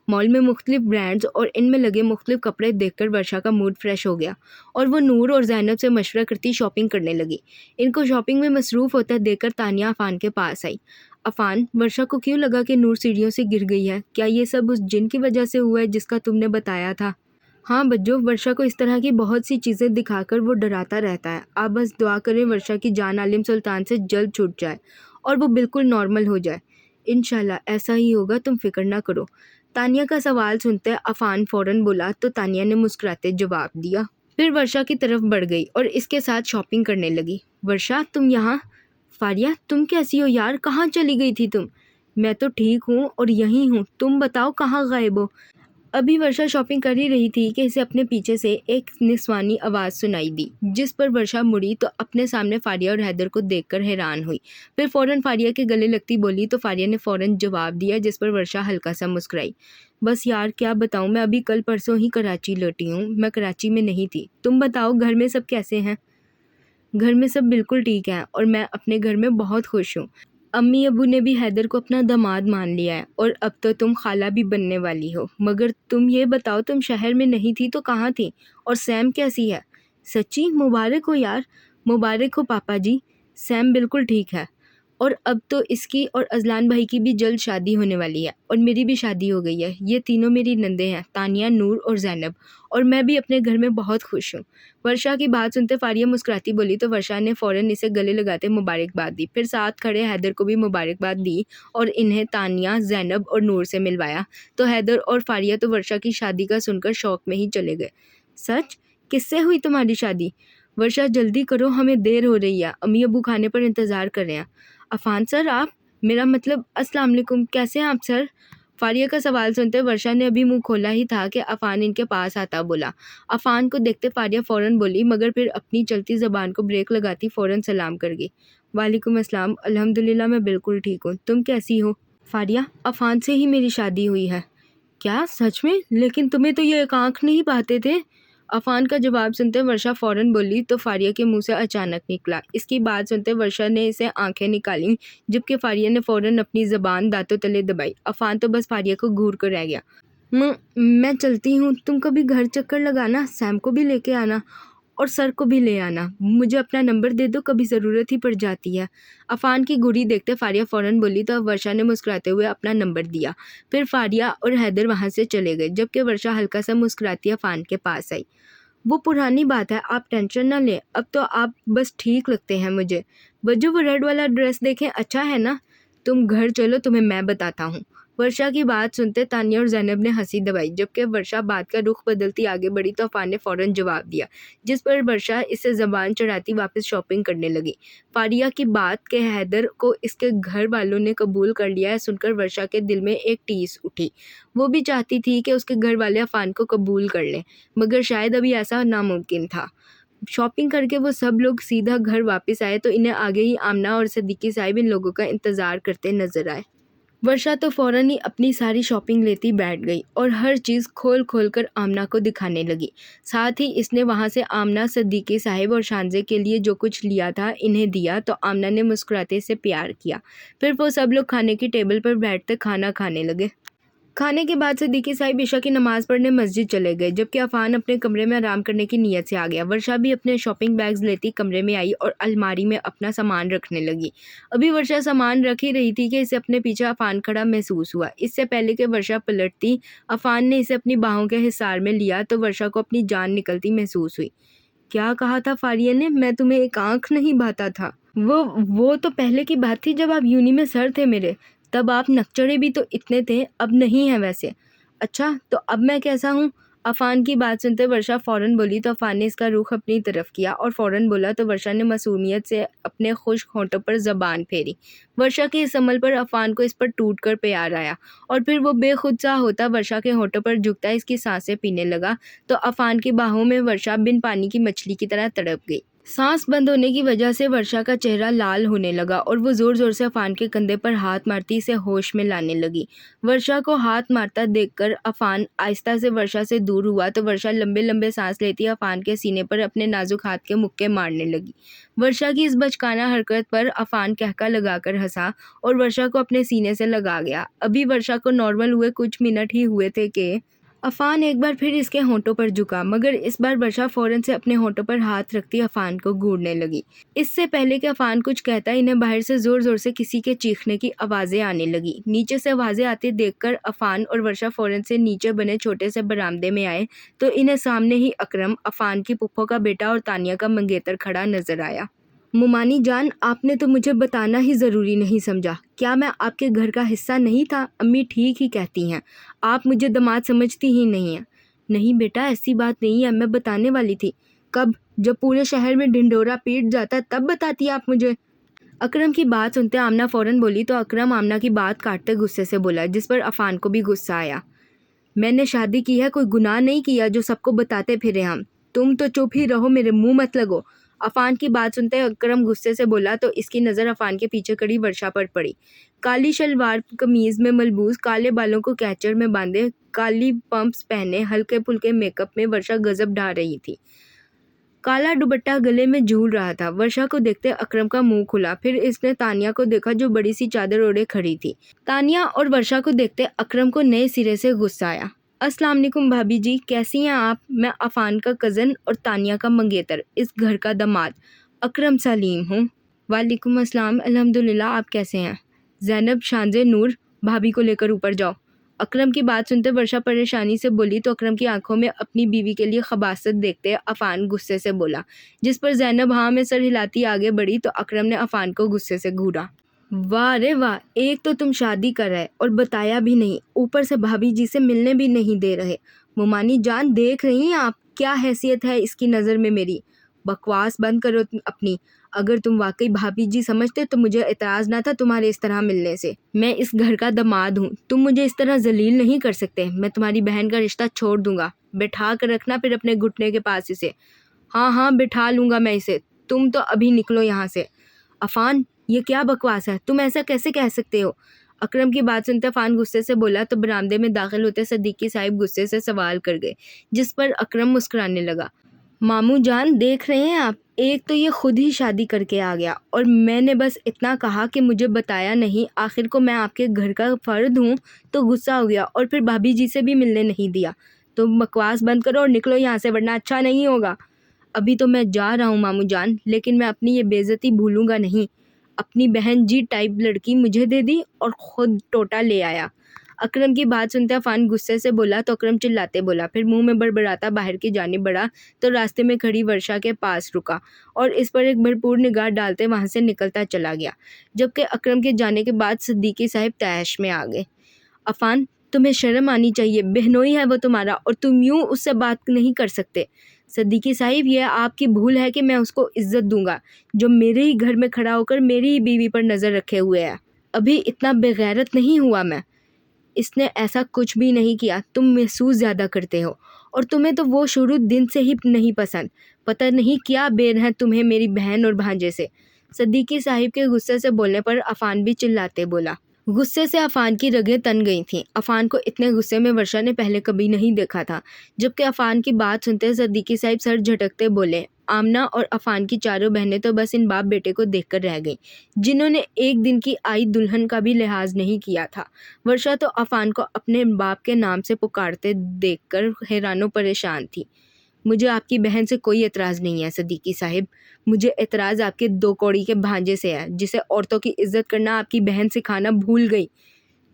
मॉल में मुख्तलिफ ब्रांड्स और इनमें लगे मुख्तलिफ कपड़े देखकर वर्षा का मूड फ्रेश हो गया और वो नूर और ज़ैनब से मशवरा करती शॉपिंग करने लगी। इनको शॉपिंग में मसरूफ़ होता देखकर तानिया अफान के पास आई। अफान, वर्षा को क्यों लगा कि नूर सीढ़ियों से गिर गई है? क्या ये सब उस जिन की वजह से हुआ है जिसका तुमने बताया था? हाँ बच्चों, वर्षा को इस तरह की बहुत सी चीज़ें दिखाकर वो डराता रहता है। आप बस दुआ करें वर्षा की जान आलिम सुल्तान से जल्द छूट जाए और वो बिल्कुल नॉर्मल हो जाए। इंशाल्लाह ऐसा ही होगा, तुम फिक्र ना करो। तानिया का सवाल सुनते अफान फ़ौरन बोला तो तानिया ने मुस्कुराते जवाब दिया। फिर वर्षा की तरफ बढ़ गई और इसके साथ शॉपिंग करने लगी। वर्षा, तुम यहाँ? फारिया, तुम कैसी हो यार, कहाँ चली गई थी तुम? मैं तो ठीक हूँ और यहीं हूँ, तुम बताओ कहाँ गायब हो? अभी वर्षा शॉपिंग कर ही रही थी कि इसे अपने पीछे से एक निस्वानी आवाज़ सुनाई दी, जिस पर वर्षा मुड़ी तो अपने सामने फारिया और हैदर को देखकर हैरान हुई। फिर फ़ौरन फारिया के गले लगती बोली तो फारिया ने फ़ौरन जवाब दिया, जिस पर वर्षा हल्का सा मुस्कुराई। बस यार क्या बताऊँ, मैं अभी कल परसों ही कराची लौटी हूँ, मैं कराची में नहीं थी। तुम बताओ घर में सब कैसे हैं? घर में सब बिल्कुल ठीक है और मैं अपने घर में बहुत खुश हूँ। अम्मी अबू ने भी हैदर को अपना दामाद मान लिया है और अब तो तुम खाला भी बनने वाली हो। मगर तुम ये बताओ, तुम शहर में नहीं थी तो कहाँ थी? और सैम कैसी है? सच्ची मुबारक हो यार। मुबारक हो पापा जी। सैम बिल्कुल ठीक है और अब तो इसकी और अजलान भाई की भी जल्द शादी होने वाली है और मेरी भी शादी हो गई है। ये तीनों मेरी नंदे हैं, तानिया, नूर और ज़ैनब, और मैं भी अपने घर में बहुत खुश हूँ। वर्षा की बात सुनते फारिया मुस्कुराती बोली तो वर्षा ने फ़ौरन इसे गले लगाते मुबारकबाद दी। फिर साथ खड़े हैदर को भी मुबारकबाद दी और इन्हें तानिया, ज़ैनब और नूर से मिलवाया। तो हैदर और फारिया तो वर्षा की शादी का सुनकर शौक में ही चले गए। सच? किससे हुई तुम्हारी शादी? वर्षा जल्दी करो, हमें देर हो रही है, अम्मी अबू खाने पर इंतज़ार कर रहे हैं। अफान सर आप? मेरा मतलब अस्सलाम वालेकुम, कैसे हैं आप सर? फारिया का सवाल सुनते वर्षा ने अभी मुंह खोला ही था कि अफान इनके पास आता बोला। अफान को देखते फारिया फ़ौरन बोली, मगर फिर अपनी चलती ज़बान को ब्रेक लगाती फ़ौरन सलाम कर गई। वालेकुम अस्सलाम, अल्हम्दुलिल्लाह मैं बिल्कुल ठीक हूँ, तुम कैसी हो? फारिया, अफान से ही मेरी शादी हुई है। क्या सच में? लेकिन तुम्हें तो ये एक आँख नहीं पाते थे। अफान का जवाब सुनते वर्षा फ़ौरन बोली तो फारिया के मुंह से अचानक निकला। इसकी बात सुनते वर्षा ने इसे आंखें निकाली, जबकि फारिया ने फ़ौरन अपनी ज़बान दांतों तले दबाई। अफान तो बस फारिया को घूर कर रह गया। मैं चलती हूँ, तुम कभी घर चक्कर लगाना, सैम को भी लेके आना और सर को भी ले आना। मुझे अपना नंबर दे दो, कभी ज़रूरत ही पड़ जाती है। अफान की घुड़ी देखते फारिया फ़ौरन बोली तो वर्षा ने मुस्कुराते हुए अपना नंबर दिया। फिर फारिया और हैदर वहाँ से चले गए, जबकि वर्षा हल्का सा मुस्कुराती अफान के पास आई। वो पुरानी बात है, आप टेंशन ना लें, अब तो आप बस ठीक लगते हैं मुझे। बज्जो वो रेड वाला ड्रेस देखें, अच्छा है ना? तुम घर चलो, तुम्हें मैं बताता हूँ। वर्षा की बात सुनते तानिया और ज़ैनब ने हंसी दबाई, जबकि वर्षा बात का रुख बदलती आगे बढ़ी तो अफान ने फ़ौरन जवाब दिया, जिस पर वर्षा इससे ज़बान चढ़ाती वापस शॉपिंग करने लगी। फारिया की बात के हैदर को इसके घर वालों ने कबूल कर लिया है सुनकर वर्षा के दिल में एक टीस उठी। वो भी चाहती थी कि उसके घर वाले अफान को कबूल कर लें, मगर शायद अभी ऐसा नामुमकिन था। शॉपिंग करके वो सब लोग सीधा घर वापस आए तो इन्हें आगे ही आमना और सदीकी साहिब इन लोगों का इंतज़ार करते नजर आए। वर्षा तो फ़ौरन ही अपनी सारी शॉपिंग लेती बैठ गई और हर चीज़ खोल खोल कर आमना को दिखाने लगी। साथ ही इसने वहाँ से आमना, सदीकी साहिब और शानजे के लिए जो कुछ लिया था इन्हें दिया तो आमना ने मुस्कुराते से प्यार किया। फिर वो सब लोग खाने की टेबल पर बैठते खाना खाने लगे। खाने के बाद सदीकी साहिब ईशा की नमाज़ पढ़ने मस्जिद चले गए, जबकि अफान अपने कमरे में आराम करने की नीयत से आ गया। वर्षा भी अपने शॉपिंग बैग्स लेती कमरे में आई और अलमारी में अपना सामान रखने लगी। अभी वर्षा सामान रख ही रही थी कि इसे अपने पीछे अफान खड़ा महसूस हुआ। इससे पहले कि वर्षा पलटती, अफान ने इसे अपनी बाहों के हिसार में लिया तो वर्षा को अपनी जान निकलती महसूस हुई। क्या कहा था फारिया ने? मैं तुम्हें एक आँख नहीं भाता था। वो तो पहले की बात थी जब आप यूनी में सर थे मेरे, तब आप नकचढ़े भी तो इतने थे, अब नहीं है वैसे। अच्छा तो अब मैं कैसा हूँ? अफान की बात सुनते वर्षा फ़ौरन बोली तो अफान ने इसका रुख अपनी तरफ किया और फ़ौरन बोला तो वर्षा ने मासूमियत से अपने खुश्क होंठों पर ज़बान फेरी। वर्षा के इस अमल पर अफान को इस पर टूट कर प्यार आया और फिर वो बेखुद सा होता वर्षा के होंठों पर झुकता इसकी सांसें पीने लगा तो अफान की बाहों में वर्षा बिन पानी की मछली की तरह तड़प गई। सांस बंद होने की वजह से वर्षा का चेहरा लाल होने लगा और वो ज़ोर ज़ोर से अफान के कंधे पर हाथ मारती इसे होश में लाने लगी। वर्षा को हाथ मारता देखकर अफान आहिस्ता से वर्षा से दूर हुआ तो वर्षा लंबे लंबे सांस लेती अफान के सीने पर अपने नाजुक हाथ के मुक्के मारने लगी। वर्षा की इस बचकाना हरकत पर अफान कहका लगाकर हंसा और वर्षा को अपने सीने से लगा गया। अभी वर्षा को नॉर्मल हुए कुछ मिनट ही हुए थे कि अफान एक बार फिर इसके होंठों पर झुका, मगर इस बार वर्षा फौरन से अपने होंठों पर हाथ रखती अफान को घूरने लगी। इससे पहले कि अफान कुछ कहता, इन्हें बाहर से जोर जोर से किसी के चीखने की आवाज़ें आने लगी। नीचे से आवाज़ें आते देखकर अफान और वर्षा फौरन से नीचे बने छोटे से बरामदे में आए तो इन्हें सामने ही अकरम, अफान की पुप्पो का बेटा और तानिया का मंगेतर खड़ा नजर आया। मुमानी जान, आपने तो मुझे बताना ही ज़रूरी नहीं समझा। क्या मैं आपके घर का हिस्सा नहीं था? अम्मी ठीक ही कहती हैं, आप मुझे दामाद समझती ही नहीं हैं। नहीं बेटा, ऐसी बात नहीं है, मैं बताने वाली थी। कब? जब पूरे शहर में ढिंढोरा पीट जाता तब बताती आप मुझे। अकरम की बात सुनते आमना फ़ौरन बोली तो अकरम आमना की बात काटते गुस्से से बोला, जिस पर अफान को भी गुस्सा आया। मैंने शादी की है, कोई गुनाह नहीं किया जो सबको बताते फिरे हम। तुम तो चुप ही रहो, मेरे मुंह मत लगो। अफान की बात सुनते अकरम गुस्से से बोला तो इसकी नज़र अफान के पीछे खड़ी वर्षा पर पड़ी। काली शलवार कमीज़ में मलबूस, काले बालों को कैचर में बांधे, काली पंप्स पहने, हल्के फुल्के मेकअप में वर्षा गजब ढा रही थी। काला दुपट्टा गले में झूल रहा था। वर्षा को देखते अकरम का मुंह खुला। फिर इसने तानिया को देखा जो बड़ी सी चादर ओढ़े खड़ी थी। तानिया और वर्षा को देखते अकरम को नए सिरे से गुस्सा आया। अस्सलाम वालेकुम भाभी जी, कैसी हैं आप? मैं अफान का कज़न और तानिया का मंगेतर, इस घर का दामाद अकरम सलीम हूँ। वालेकुम अस्सलाम, अल्हम्दुलिल्लाह, आप कैसे हैं? ज़ैनब, शांजे, नूर, भाभी को लेकर ऊपर जाओ। अकरम की बात सुनते वर्षा परेशानी से बोली तो अकरम की आंखों में अपनी बीवी के लिए खबासत देखते अफान गुस्से से बोला, जिस पर ज़ैनब हाँ में सर हिलाती आगे बढ़ी तो अकरम ने अफान को गुस्से से घूरा। वाह रे वाह, एक तो तुम शादी कर रहे और बताया भी नहीं, ऊपर से भाभी जी से मिलने भी नहीं दे रहे। मुमानी जान, देख रही हैं आप क्या हैसियत है इसकी नज़र में मेरी? बकवास बंद करो अपनी। अगर तुम वाकई भाभी जी समझते तो मुझे एतराज़ ना था तुम्हारे इस तरह मिलने से। मैं इस घर का दामाद हूँ, तुम मुझे इस तरह जलील नहीं कर सकते। मैं तुम्हारी बहन का रिश्ता छोड़ दूंगा। बैठा कर रखना फिर अपने घुटने के पास इसे। हाँ हाँ, बिठा लूँगा मैं इसे। तुम तो अभी निकलो यहाँ से। अफान, ये क्या बकवास है? तुम ऐसा कैसे कह सकते हो? अकरम की बात सुनते अफान गुस्से से बोला तो बरामदे में दाखिल होते सदीकी साहिब गुस्से से सवाल कर गए, जिस पर अकरम मुस्कुराने लगा। मामू जान, देख रहे हैं आप, एक तो ये खुद ही शादी करके आ गया और मैंने बस इतना कहा कि मुझे बताया नहीं, आखिर को मैं आपके घर का फ़र्द हूँ तो गुस्सा हो गया और फिर भाभी जी से भी मिलने नहीं दिया। तो बकवास बंद करो और निकलो यहाँ से, वरना अच्छा नहीं होगा। अभी तो मैं जा रहा हूँ मामू जान, लेकिन मैं अपनी ये बेइज्जती भूलूंगा नहीं। अपनी बहन जी टाइप लड़की मुझे दे दी और ख़ुद टोटा ले आया। अकरम की बात सुनते अफान गुस्से से बोला तो अकरम चिल्लाते बोला, फिर मुंह में बड़बड़ाता बाहर की जानिब बढ़ा तो रास्ते में खड़ी वर्षा के पास रुका और इस पर एक भरपूर निगाह डालते वहाँ से निकलता चला गया। जबकि अकरम के जाने के बाद सिद्दीकी साहिब तैश में आ गए। अफान, तुम्हें शर्म आनी चाहिए, बहनोई है वो तुम्हारा और तुम यूँ उससे बात नहीं कर सकते। सिद्दीकी साहिब, यह आपकी भूल है कि मैं उसको इज्जत दूंगा जो मेरे ही घर में खड़ा होकर मेरी ही बीवी पर नज़र रखे हुए है। अभी इतना बेगैरत नहीं हुआ मैं। इसने ऐसा कुछ भी नहीं किया, तुम महसूस ज़्यादा करते हो और तुम्हें तो वो शुरू दिन से ही नहीं पसंद। पता नहीं क्या बेर है तुम्हें मेरी बहन और भांजे से। सिद्दीकी साहिब के गुस्से से बोलने पर अफान भी चिल्लाते बोला। गुस्से से अफान की रगें तन गई थीं। अफान को इतने गुस्से में वर्षा ने पहले कभी नहीं देखा था। जबकि अफान की बात सुनते सिद्दीकी साहिब सर झटकते बोले, आमना और अफान की चारों बहनें तो बस इन बाप बेटे को देखकर रह गईं, जिन्होंने एक दिन की आई दुल्हन का भी लिहाज नहीं किया था। वर्षा तो अफान को अपने बाप के नाम से पुकारते देखकर हैरानो परेशान थी। मुझे आपकी बहन से कोई एतराज़ नहीं है सिद्दीकी साहिब, मुझे एतराज़ आपके दो कौड़ी के भांजे से है, जिसे औरतों की इज्जत करना आपकी बहन सिखाना भूल गई।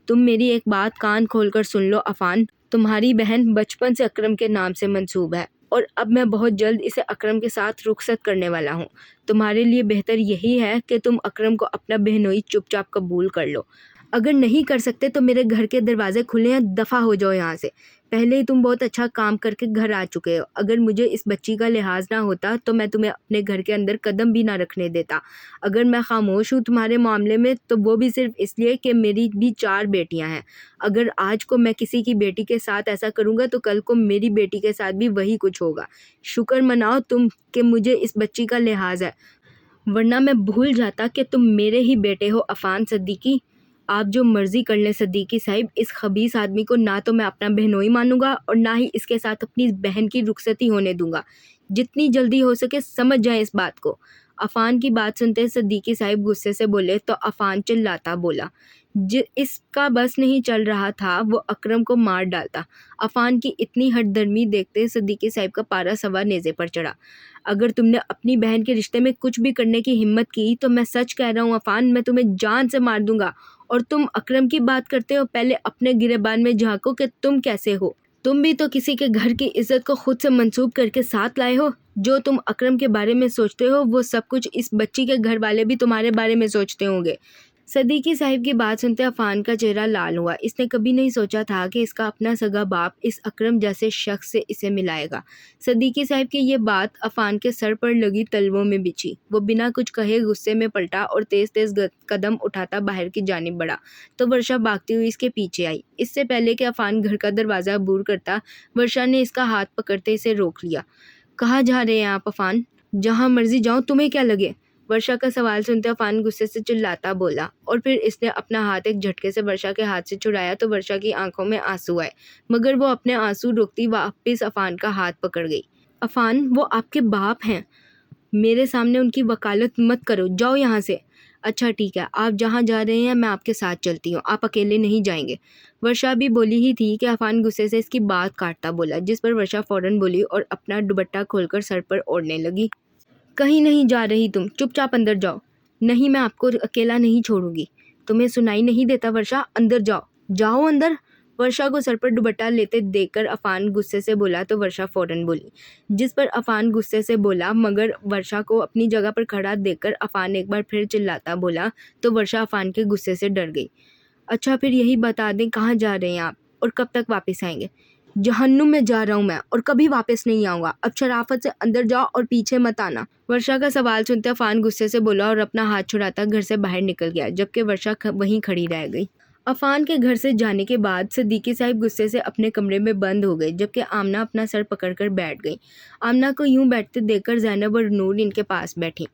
तुम मेरी एक बात कान खोलकर सुन लो अफान, तुम्हारी बहन बचपन से अकरम के नाम से मंसूब है और अब मैं बहुत जल्द इसे अकरम के साथ रुखसत करने वाला हूँ। तुम्हारे लिए बेहतर यही है कि तुम अकरम को अपना बहनोई चुपचाप कबूल कर लो। अगर नहीं कर सकते तो मेरे घर के दरवाजे खुले हैं, दफ़ा हो जाओ यहाँ से। पहले ही तुम बहुत अच्छा काम करके घर आ चुके हो। अगर मुझे इस बच्ची का लिहाज ना होता तो मैं तुम्हें अपने घर के अंदर कदम भी ना रखने देता। अगर मैं खामोश हूँ तुम्हारे मामले में तो वो भी सिर्फ इसलिए कि मेरी भी 4 बेटियां हैं। अगर आज को मैं किसी की बेटी के साथ ऐसा करूँगा तो कल को मेरी बेटी के साथ भी वही कुछ होगा। शुक्र मनाओ तुम कि मुझे इस बच्ची का लिहाज है, वरना मैं भूल जाता कि तुम मेरे ही बेटे हो अफान सिद्दीकी। आप जो मर्जी कर लें सिद्दीकी साहिब, इस खबीस आदमी को ना तो मैं अपना बहनोई मानूंगा और ना ही इसके साथ अपनी बहन की रुखसती होने दूंगा। जितनी जल्दी हो सके समझ जाएं इस बात को। अफान की बात सुनते सिद्दीकी साहिब गुस्से से बोले तो अफान चिल्लाता बोला, इसका बस नहीं चल रहा था, वो अकरम को मार डालता। अफान की इतनी हठधर्मी देखते सिद्दीकी साहिब का पारा सवा नेज़े पर चढ़ा। अगर तुमने अपनी बहन के रिश्ते में कुछ भी करने की हिम्मत की तो मैं सच कह रहा हूँ अफान, मैं तुम्हें जान से मार दूंगा। और तुम अकरम की बात करते हो, पहले अपने गिरेबान में झांको कि तुम कैसे हो। तुम भी तो किसी के घर की इज्जत को खुद से मंसूब करके साथ लाए हो। जो तुम अकरम के बारे में सोचते हो वो सब कुछ इस बच्ची के घर वाले भी तुम्हारे बारे में सोचते होंगे। सदीकी साहिब की बात सुनते अफान का चेहरा लाल हुआ। इसने कभी नहीं सोचा था कि इसका अपना सगा बाप इस अकरम जैसे शख्स से इसे मिलाएगा। सदीकी साहिब की ये बात अफान के सर पर लगी तलवों में बिछी। वो बिना कुछ कहे गुस्से में पलटा और तेज तेज कदम उठाता बाहर की जानिब बढ़ा तो वर्षा भागती हुई इसके पीछे आई। इससे पहले कि अफान घर का दरवाज़ा अबूर करता, वर्षा ने इसका हाथ पकड़ते इसे रोक लिया। कहाँ जा रहे हैं आप अफान? जहाँ मर्जी जाओ, तुम्हें क्या लगे? वर्षा का सवाल सुनते अफान गुस्से से चिल्लाता बोला और फिर इसने अपना हाथ एक झटके से वर्षा के हाथ से छुड़ाया तो वर्षा की आंखों में आंसू आए, मगर वो अपने आंसू रोकती वापस अफान का हाथ पकड़ गई। अफान, वो आपके बाप हैं, मेरे सामने उनकी वकालत मत करो, जाओ यहाँ से। अच्छा ठीक है, आप जहाँ जा रहे हैं मैं आपके साथ चलती हूँ, आप अकेले नहीं जाएंगे। वर्षा भी बोली ही थी कि अफान गुस्से से इसकी बात काटता बोला, जिस पर वर्षा फौरन बोली और अपना दुपट्टा खोलकर सर पर ओढ़ने लगी। कहीं नहीं जा रही तुम, चुपचाप अंदर जाओ। नहीं, मैं आपको अकेला नहीं छोड़ूंगी। तुम्हें सुनाई नहीं देता वर्षा? अंदर जाओ, जाओ अंदर। वर्षा को सर पर दुपट्टा लेते देखकर अफान गुस्से से बोला तो वर्षा फौरन बोली, जिस पर अफान गुस्से से बोला, मगर वर्षा को अपनी जगह पर खड़ा देखकर अफान एक बार फिर चिल्लाता बोला तो वर्षा अफान के गुस्से से डर गई। अच्छा फिर यही बता दें कहाँ जा रहे हैं आप और कब तक वापस आएंगे? जहन्नुम में जा रहा हूँ मैं और कभी वापस नहीं आऊँगा। अब शराफत से अंदर जाओ और पीछे मत आना। वर्षा का सवाल सुनते अफान गुस्से से बोला और अपना हाथ छुड़ाता घर से बाहर निकल गया, जबकि वर्षा वहीं खड़ी रह गई। अफान के घर से जाने के बाद सिद्दीकी साहिब गुस्से से अपने कमरे में बंद हो गए, जबकि आमना अपना सर पकड़कर बैठ गई। आमना को यूं बैठते देखकर ज़ैनब और नूर इनके पास बैठी।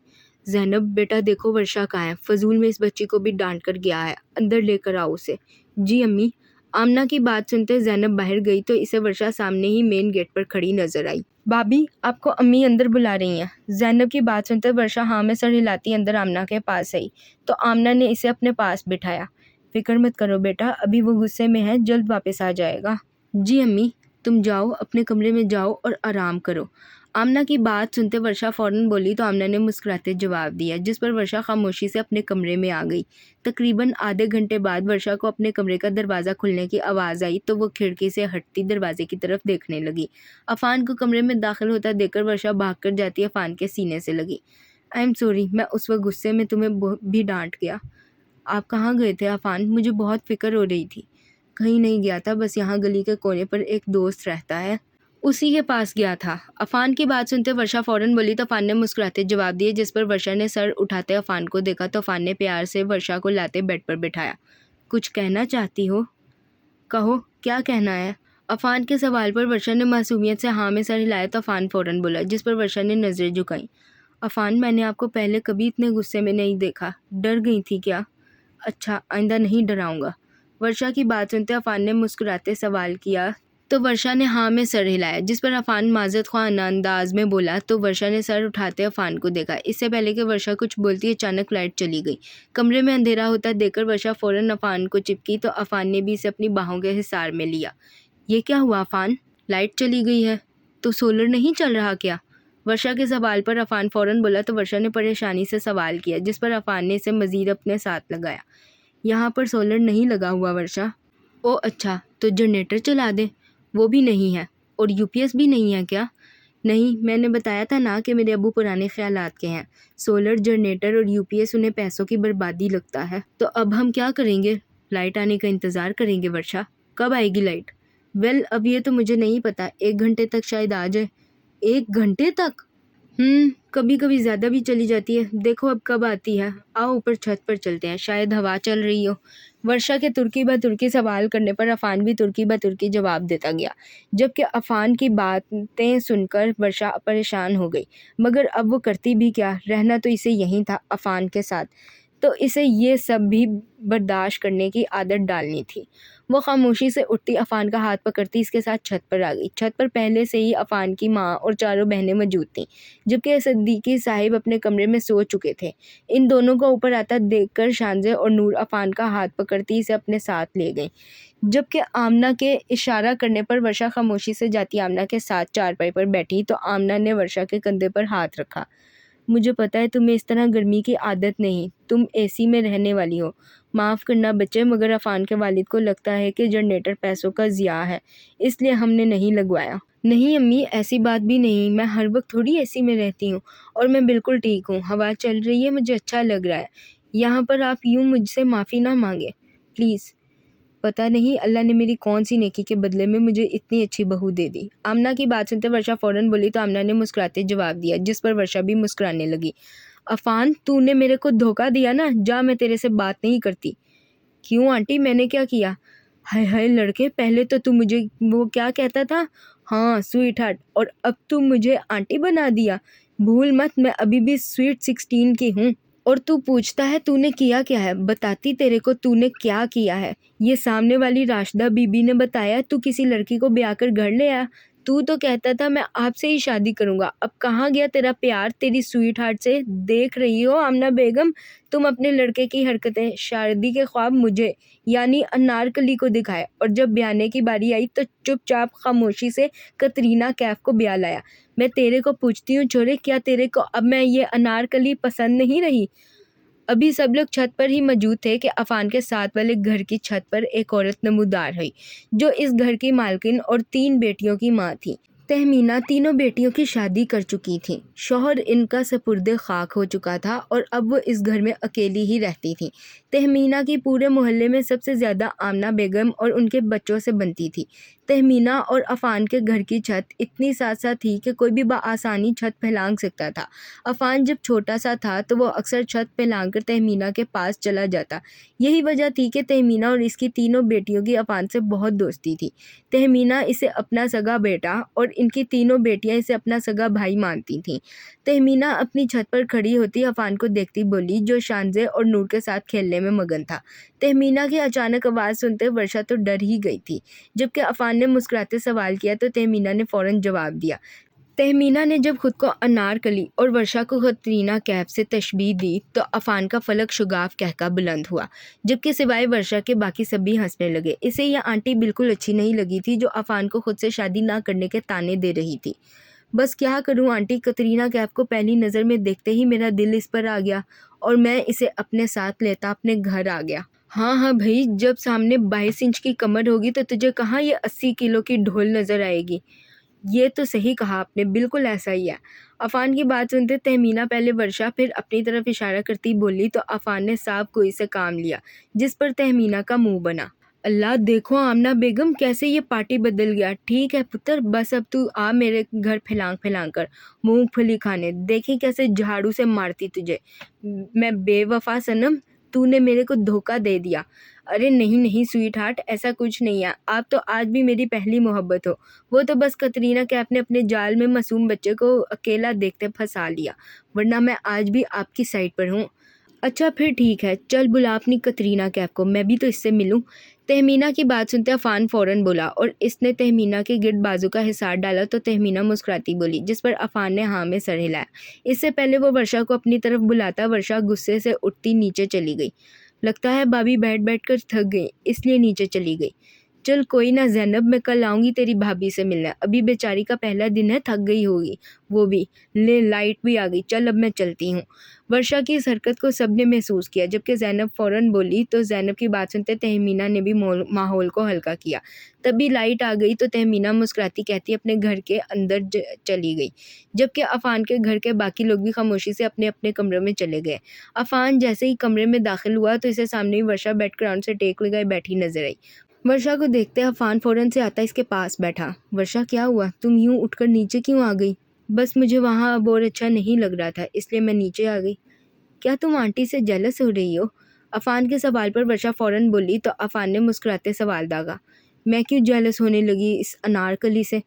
ज़ैनब, बेटा देखो वर्षा कहाँ है, फजूल में इस बच्ची को भी डांट कर गया है, अंदर लेकर आओ उसे। जी अम्मी। आमना की बात सुनते ज़ैनब बाहर गई तो इसे वर्षा सामने ही मेन गेट पर खड़ी नजर आई। भाभी, आपको अम्मी अंदर बुला रही हैं। ज़ैनब की बात सुनते वर्षा हाँ में सर हिलाती अंदर आमना के पास आई तो आमना ने इसे अपने पास बिठाया। फिक्र मत करो बेटा, अभी वो गुस्से में है, जल्द वापस आ जाएगा। जी अम्मी, तुम जाओ अपने कमरे में जाओ और आराम करो। आमना की बात सुनते वर्षा फ़ौरन बोली तो आमना ने मुस्कुराते जवाब दिया, जिस पर वर्षा खामोशी से अपने कमरे में आ गई। तकरीबन आधे घंटे बाद वर्षा को अपने कमरे का दरवाज़ा खुलने की आवाज़ आई तो वो खिड़की से हटती दरवाजे की तरफ देखने लगी। अफान को कमरे में दाखिल होता देखकर वर्षा भागकर जाती अफान के सीने से लगी। आई एम सॉरी, मैं उस वक्त गुस्से में तुम्हें भी डांट गया। आप कहाँ गए थे अफान? मुझे बहुत फिक्र हो रही थी। कहीं नहीं गया था, बस यहाँ गली के कोने पर एक दोस्त रहता है, उसी के पास गया था। अफान की बात सुनते वर्षा फ़ौरन बोली तो अफान ने मुस्कुराते जवाब दिए, जिस पर वर्षा ने सर उठाते अफान को देखा तो अफान ने प्यार से वर्षा को लाते बेड पर बिठाया। कुछ कहना चाहती हो? कहो, क्या कहना है? अफान के सवाल पर वर्षा ने मासूमियत से हाँ में सर हिलाया तो अफान फ़ौरन बोला, जिस पर वर्षा ने नज़रें झुकाई। अफान, मैंने आपको पहले कभी इतने गुस्से में नहीं देखा, डर गई थी क्या? अच्छा, आइंदा नहीं डराऊंगा। वर्षा की बात सुनते अफान ने मुस्कुराते सवाल किया तो वर्षा ने हाँ में सर हिलाया, जिस पर अफान माजरत ख्वाह अंदाज में बोला तो वर्षा ने सर उठाते अफान को देखा। इससे पहले कि वर्षा कुछ बोलती अचानक लाइट चली गई। कमरे में अंधेरा होता देखकर वर्षा फ़ौरन अफान को चिपकी तो अफान ने भी इसे अपनी बाहों के हिसार में लिया। ये क्या हुआ अफान? लाइट चली गई है तो सोलर नहीं चल रहा क्या? वर्षा के सवाल पर अफान फ़ौरन बोला तो वर्षा ने परेशानी से सवाल किया, जिस पर अफान ने इसे मज़ीद अपने साथ लगाया। यहाँ पर सोलर नहीं लगा हुआ वर्षा। ओ अच्छा, तो जनरेटर चला दें। वो भी नहीं है और यूपीएस भी नहीं है क्या? नहीं, मैंने बताया था ना कि मेरे अब्बू पुराने ख्यालात के हैं। सोलर, जनरेटर और यूपीएस उन्हें पैसों की बर्बादी लगता है। तो अब हम क्या करेंगे? लाइट आने का इंतज़ार करेंगे वर्षा। कब आएगी लाइट? वेल अब ये तो मुझे नहीं पता, 1 घंटे तक शायद आ जाए। 1 घंटे तक? कभी कभी ज़्यादा भी चली जाती है। देखो अब कब आती है। आओ ऊपर छत पर चलते हैं, शायद हवा चल रही हो। वर्षा के तुर्की ब तुर्की सवाल करने पर अफान भी तुर्की ब तुर्की जवाब देता गया, जबकि अफान की बातें सुनकर वर्षा परेशान हो गई। मगर अब वो करती भी क्या, रहना तो इसे यहीं था अफान के साथ, तो इसे ये सब भी बर्दाश्त करने की आदत डालनी थी। वो खामोशी से उठती, अफान का हाथ पकड़ती, इसके साथ छत पर आ गई। छत पर पहले से ही अफान की माँ और चारों बहनें मौजूद थीं, जबकि सिद्दीकी साहिब अपने कमरे में सो चुके थे। इन दोनों को ऊपर आता देखकर शानजे और नूर अफान का हाथ पकड़ती इसे अपने साथ ले गई, जबकि आमना के इशारा करने पर वर्षा खामोशी से जाती आमना के साथ चारपाई पर बैठी तो आमना ने वर्षा के कंधे पर हाथ रखा। मुझे पता है तुम्हें इस तरह गर्मी की आदत नहीं, तुम एसी में रहने वाली हो। माफ़ करना बच्चे, मगर अफान के वालिद को लगता है कि जनरेटर पैसों का ज़िया है, इसलिए हमने नहीं लगवाया। नहीं अम्मी, ऐसी बात भी नहीं, मैं हर वक्त थोड़ी एसी में रहती हूँ और मैं बिल्कुल ठीक हूँ। हवा चल रही है, मुझे अच्छा लग रहा है यहाँ पर। आप यूँ मुझसे माफ़ी ना मांगे प्लीज़। पता नहीं अल्लाह ने मेरी कौन सी नेकी के बदले में मुझे इतनी अच्छी बहू दे दी। आमना की बात सुनते वर्षा फ़ौरन बोली तो आमना ने मुस्कुराते जवाब दिया, जिस पर वर्षा भी मुस्कुराने लगी। अफान, तूने मेरे को धोखा दिया ना, जा, मैं तेरे से बात नहीं करती। क्यों आंटी, मैंने क्या किया? हाय हाय लड़के, पहले तो तू मुझे वो क्या कहता था, हाँ स्वीट हार्ट, और अब तू मुझे आंटी बना दिया। भूल मत, मैं अभी भी स्वीट 16 की हूँ। और तू पूछता है तूने किया क्या है? बताती तेरे को तूने क्या किया है। ये सामने वाली राशिदा बीबी ने बताया तू किसी लड़की को ब्याह कर घर ले आया। तू तो कहता था मैं आपसे ही शादी करूंगा, अब कहाँ गया तेरा प्यार तेरी स्वीट हार्ट से? देख रही हो आमना बेगम, तुम अपने लड़के की हरकतें, शादी के ख्वाब मुझे यानी अनारकली को दिखाए, और जब ब्याने की बारी आई तो चुपचाप खामोशी से कतरीना कैफ को ब्याह लाया। मैं तेरे को पूछती हूँ छोरे, क्या तेरे को अब मैं ये अनारकली पसंद नहीं रही? अभी सब लोग छत पर ही मौजूद थे कि अफान के साथ वाले घर की छत पर एक औरत नमूदार हुई, जो इस घर की मालकिन और 3 बेटियों की माँ थी। तहमीना तीनों बेटियों की शादी कर चुकी थी, शौहर इनका सपुर्दे खाक हो चुका था और अब वो इस घर में अकेली ही रहती थी। तहमीना की पूरे मोहल्ले में सबसे ज़्यादा आमना बेगम और उनके बच्चों से बनती थी। तहमीना और अफान के घर की छत इतनी साथ साथ थी कि कोई भी बआसानी छत फैलांग सकता था। अफान जब छोटा सा था तो वो अक्सर छत फैलांग कर तहमीना के पास चला जाता। यही वजह थी कि तहमीना और इसकी तीनों बेटियों की अफान से बहुत दोस्ती थी। तहमीना इसे अपना सगा बेटा और इनकी तीनों बेटियां इसे अपना सगा भाई मानती थीं। तहमीना अपनी छत पर खड़ी होती अफान को देखती बोली, जो शानजे और नूर के साथ खेलने में मगन था। तहमीना की अचानक आवाज़ सुनते वर्षा तो डर ही गई थी। जबकि अफान ने मुस्कुराते सवाल किया तो तहमीना ने फ़ौरन जवाब दिया। तहमीना ने जब खुद को अनारकली और वर्षा को कतरीना कैफ से तशबीह दी तो अफान का फलक शुगाफ कहका बुलंद हुआ, जबकि सिवाय वर्षा के बाकी सभी हंसने लगे। इसे यह आंटी बिल्कुल अच्छी नहीं लगी थी, जो अफान को खुद से शादी ना करने के ताने दे रही थी। बस क्या करूं आंटी, कतरीना कैफ को पहली नज़र में देखते ही मेरा दिल इस पर आ गया और मैं इसे अपने साथ लेता अपने घर आ गया। हाँ हाँ भाई, जब सामने 22 इंच की कमर होगी तो तुझे कहाँ ये 80 किलो की ढोल नज़र आएगी। ये तो सही कहा आपने, बिल्कुल ऐसा ही है। अफान की बात सुनते तहमीना पहले वर्षा फिर अपनी तरफ इशारा करती बोली तो अफान ने साफ कोई से काम लिया, जिस पर तहमीना का मुंह बना। अल्लाह, देखो आमना बेगम कैसे ये पार्टी बदल गया। ठीक है पुत्र, बस अब तू आ मेरे घर फैलांग फैलांग कर मूंगफली खाने, देखी कैसे झाड़ू से मारती तुझे। मैं बेवफा सनम, तूने मेरे को धोखा दे दिया। अरे नहीं नहीं स्वीट हार्ट, ऐसा कुछ नहीं है, आप तो आज भी मेरी पहली मोहब्बत हो। वो तो बस कतरीना कैफ ने अपने जाल में मासूम बच्चे को अकेला देखते फंसा लिया, वरना मैं आज भी आपकी साइड पर हूँ। अच्छा फिर ठीक है, चल बुला अपनी कतरीना कैफ को, मैं भी तो इससे मिलूं। तहमीना की बात सुनते अफान फ़ौरन बोला और इसने तहमीना के गिर्द बाजू का हिसार डाला तो तहमीना मुस्कुराती बोली, जिस पर अफान ने हाँ में सर हिलाया। इससे पहले वो वर्षा को अपनी तरफ बुलाता वर्षा गुस्से से उठती नीचे चली गई। लगता है भाभी बैठ बैठ कर थक गई, इसलिए नीचे चली गई। चल कोई ना ज़ैनब, मैं कल आऊँगी तेरी भाभी से मिलने, अभी बेचारी का पहला दिन है, थक गई होगी वो भी। ले लाइट भी आ गई, चल अब मैं चलती हूँ। वर्षा की इस हरकत को सबने महसूस किया, जबकि ज़ैनब फ़ौरन बोली तो ज़ैनब की बात सुनते तहमीना ने भी माहौल को हल्का किया। तभी लाइट आ गई तो तहमीना मुस्कुराती कहती अपने घर के अंदर चली गई, जबकि अफान के घर के बाकी लोग भी खामोशी से अपने अपने कमरों में चले गए। अफान जैसे ही कमरे में दाखिल हुआ तो इसे सामने ही वर्षा बेड ग्राउंड से टेक लगाए बैठी नजर आई। वर्षा को देखते अफान फ़ौरन से आता इसके पास बैठा। वर्षा क्या हुआ, तुम यूँ उठकर नीचे क्यों आ गई? बस मुझे वहाँ अब और अच्छा नहीं लग रहा था इसलिए मैं नीचे आ गई। क्या तुम आंटी से जेलस हो रही हो? अफान के सवाल पर वर्षा फ़ौरन बोली तो अफान ने मुस्कुराते सवाल दागा। मैं क्यों जेलस होने लगी इस अनारकली से?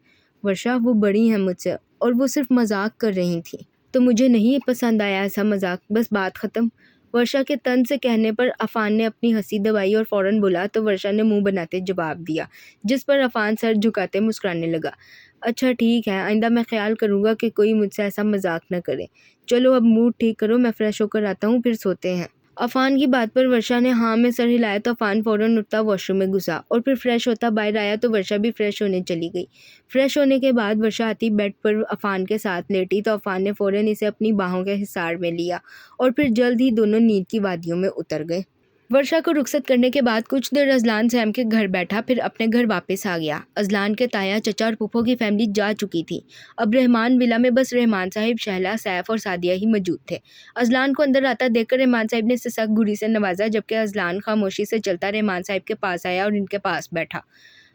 वर्षा, वो बड़ी हैं मुझसे और वो सिर्फ मजाक कर रही थी। तो मुझे नहीं पसंद आया ऐसा मजाक, बस बात ख़त्म। वर्षा के तंज से कहने पर अफान ने अपनी हंसी दबाई और फ़ौरन बोला तो वर्षा ने मुंह बनाते जवाब दिया, जिस पर अफान सर झुकाते मुस्कुराने लगा। अच्छा ठीक है, आइंदा मैं ख्याल करूँगा कि कोई मुझसे ऐसा मजाक न करे। चलो अब मूड ठीक करो, मैं फ़्रेश होकर आता हूँ, फिर सोते हैं। अफान की बात पर वर्षा ने हाँ में सर हिलाया तो अफान फ़ौरन उठता वॉशरूम में घुसा और फिर फ्रेश होता बाहर आया तो वर्षा भी फ्रेश होने चली गई। फ्रेश होने के बाद वर्षा आती बेड पर अफान के साथ लेटी तो अफान ने फ़ौरन इसे अपनी बाहों के हिसार में लिया और फिर जल्द ही दोनों नींद की वादियों में उतर गए। वर्षा को रुखसत करने के बाद कुछ देर अजलान सैम के घर बैठा, फिर अपने घर वापस आ गया। अजलान के ताया, चचा और फूफो की फैमिली जा चुकी थी। अब रहमान विला में बस रहमान साहिब, शहला, सैफ और सादिया ही मौजूद थे। अजलान को अंदर आता देखकर रहमान साहिब ने इसे सख्त घूरी से नवाजा, जबकि अजलान खामोशी से चलता रहमान साहिब के पास आया और इनके पास बैठा।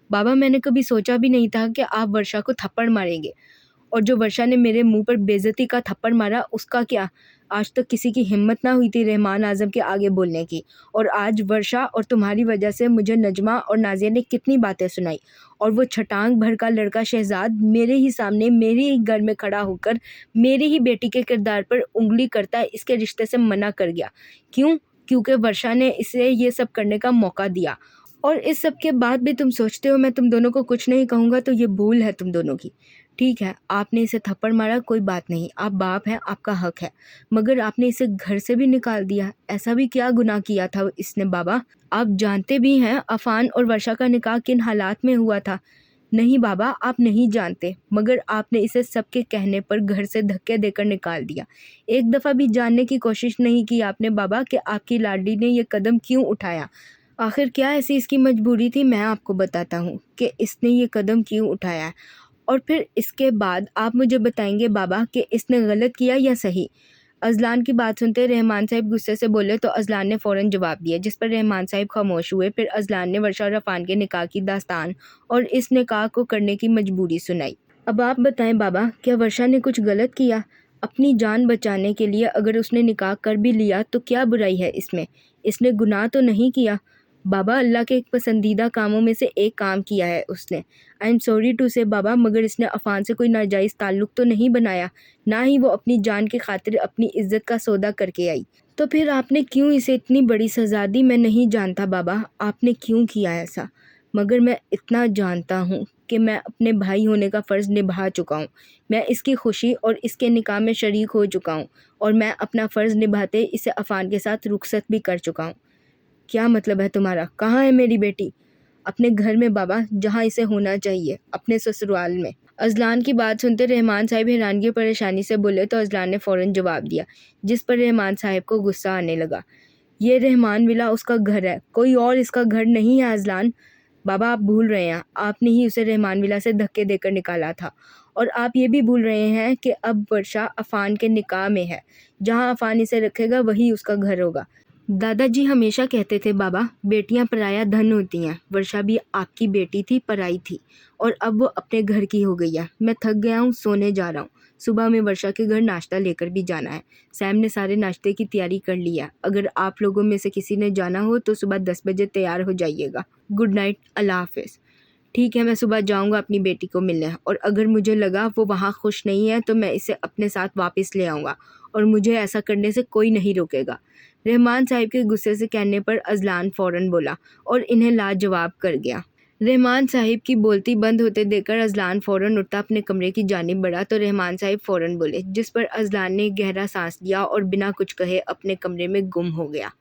बाबा, मैंने कभी सोचा भी नहीं था कि आप वर्षा को थप्पड़ मारेंगे, और जो वर्षा ने मेरे मुंह पर बेइज्जती का थप्पड़ मारा उसका क्या? आज तक किसी की हिम्मत ना हुई थी रहमान आज़म के आगे बोलने की, और आज वर्षा और तुम्हारी वजह से मुझे नजमा और नाज़िया ने कितनी बातें सुनाई, और वो छटांग भर का लड़का शहजाद मेरे ही सामने मेरे ही घर में खड़ा होकर मेरी ही बेटी के किरदार पर उंगली करता इसके रिश्ते से मना कर गया। क्यों? क्योंकि वर्षा ने इसे ये सब करने का मौका दिया। और इस सब के बाद भी तुम सोचते हो मैं तुम दोनों को कुछ नहीं कहूँगा, तो ये भूल है तुम दोनों की। ठीक है, आपने इसे थप्पड़ मारा, कोई बात नहीं, आप बाप हैं, आपका हक है, मगर आपने इसे घर से भी निकाल दिया। ऐसा भी क्या गुनाह किया था इसने बाबा? आप जानते भी हैं अफान और वर्षा का निकाह किन हालात में हुआ था। नहीं बाबा, आप नहीं जानते, मगर आपने इसे सबके कहने पर घर से धक्के देकर निकाल दिया। एक दफ़ा भी जानने की कोशिश नहीं की आपने बाबा कि आपकी लाडली ने ये कदम क्यों उठाया। आखिर क्या ऐसी इसकी मजबूरी थी? मैं आपको बताता हूँ कि इसने ये कदम क्यों उठाया, और फिर इसके बाद आप मुझे बताएंगे बाबा कि इसने गलत किया या सही। अजलान की बात सुनते रहमान साहिब गुस्से से बोले तो अजलान ने फ़ौरन जवाब दिया, जिस पर रहमान साहिब खामोश हुए। फिर अजलान ने वर्षा और अफान के निकाह की दास्तान और इस निकाह को करने की मजबूरी सुनाई। अब आप बताएं बाबा, क्या वर्षा ने कुछ गलत किया? अपनी जान बचाने के लिए अगर उसने निकाह कर भी लिया तो क्या बुराई है इसमें? इसने गुनाह तो नहीं किया। बाबा, अल्लाह के एक पसंदीदा कामों में से एक काम किया है उसने। आई एम सॉरी टू से बाबा, मगर इसने अफान से कोई नाजायज़ ताल्लुक़ तो नहीं बनाया, ना ही वो अपनी जान की खातिर अपनी इज्जत का सौदा करके आई। तो फिर आपने क्यों इसे इतनी बड़ी सज़ा दी? मैं नहीं जानता बाबा, आपने क्यों किया ऐसा, मगर मैं इतना जानता हूँ कि मैं अपने भाई होने का फ़र्ज़ निभा चुका हूँ। मैं इसकी खुशी और इसके निकाह में शरीक हो चुका हूँ, और मैं अपना फ़र्ज़ निभाते इसे अफान के साथ रुखसत भी कर चुका हूँ। क्या मतलब है तुम्हारा? कहाँ है मेरी बेटी? अपने घर में बाबा, जहाँ इसे होना चाहिए, अपने ससुराल में। अजलान की बात सुनते रहमान साहिब हैरानगी परेशानी से बोले तो अजलान ने फ़ौरन जवाब दिया, जिस पर रहमान साहिब को गुस्सा आने लगा। ये रहमान विला उसका घर है, कोई और इसका घर नहीं है अजलान। बाबा, आप भूल रहे हैं, आपने ही उसे रहमान विला से धक्के देकर निकाला था, और आप ये भी भूल रहे हैं कि अब वर्षा अफान के निकाह में है। जहाँ अफान इसे रखेगा वही उसका घर होगा। दादाजी हमेशा कहते थे बाबा, बेटियां पराया धन होती हैं। वर्षा भी आपकी बेटी थी, पराई थी, और अब वो अपने घर की हो गई है। मैं थक गया हूँ, सोने जा रहा हूँ। सुबह में वर्षा के घर नाश्ता लेकर भी जाना है। सैम ने सारे नाश्ते की तैयारी कर ली है। अगर आप लोगों में से किसी ने जाना हो तो सुबह 10 बजे तैयार हो जाइएगा। गुड नाइट, अल्लाह हाफिज़। ठीक है, मैं सुबह जाऊंगा अपनी बेटी को मिलने, और अगर मुझे लगा वो वहाँ खुश नहीं है तो मैं इसे अपने साथ वापस ले आऊँगा, और मुझे ऐसा करने से कोई नहीं रोकेगा। रहमान साहिब के गुस्से से कहने पर अजलान फ़ौरन बोला और इन्हें लाजवाब कर गया। रहमान साहिब की बोलती बंद होते देखकर अजलान फ़ौरन उठता अपने कमरे की जानिब बढ़ा तो रहमान साहिब फ़ौरन बोले, जिस पर अजलान ने गहरा सांस लिया और बिना कुछ कहे अपने कमरे में गुम हो गया।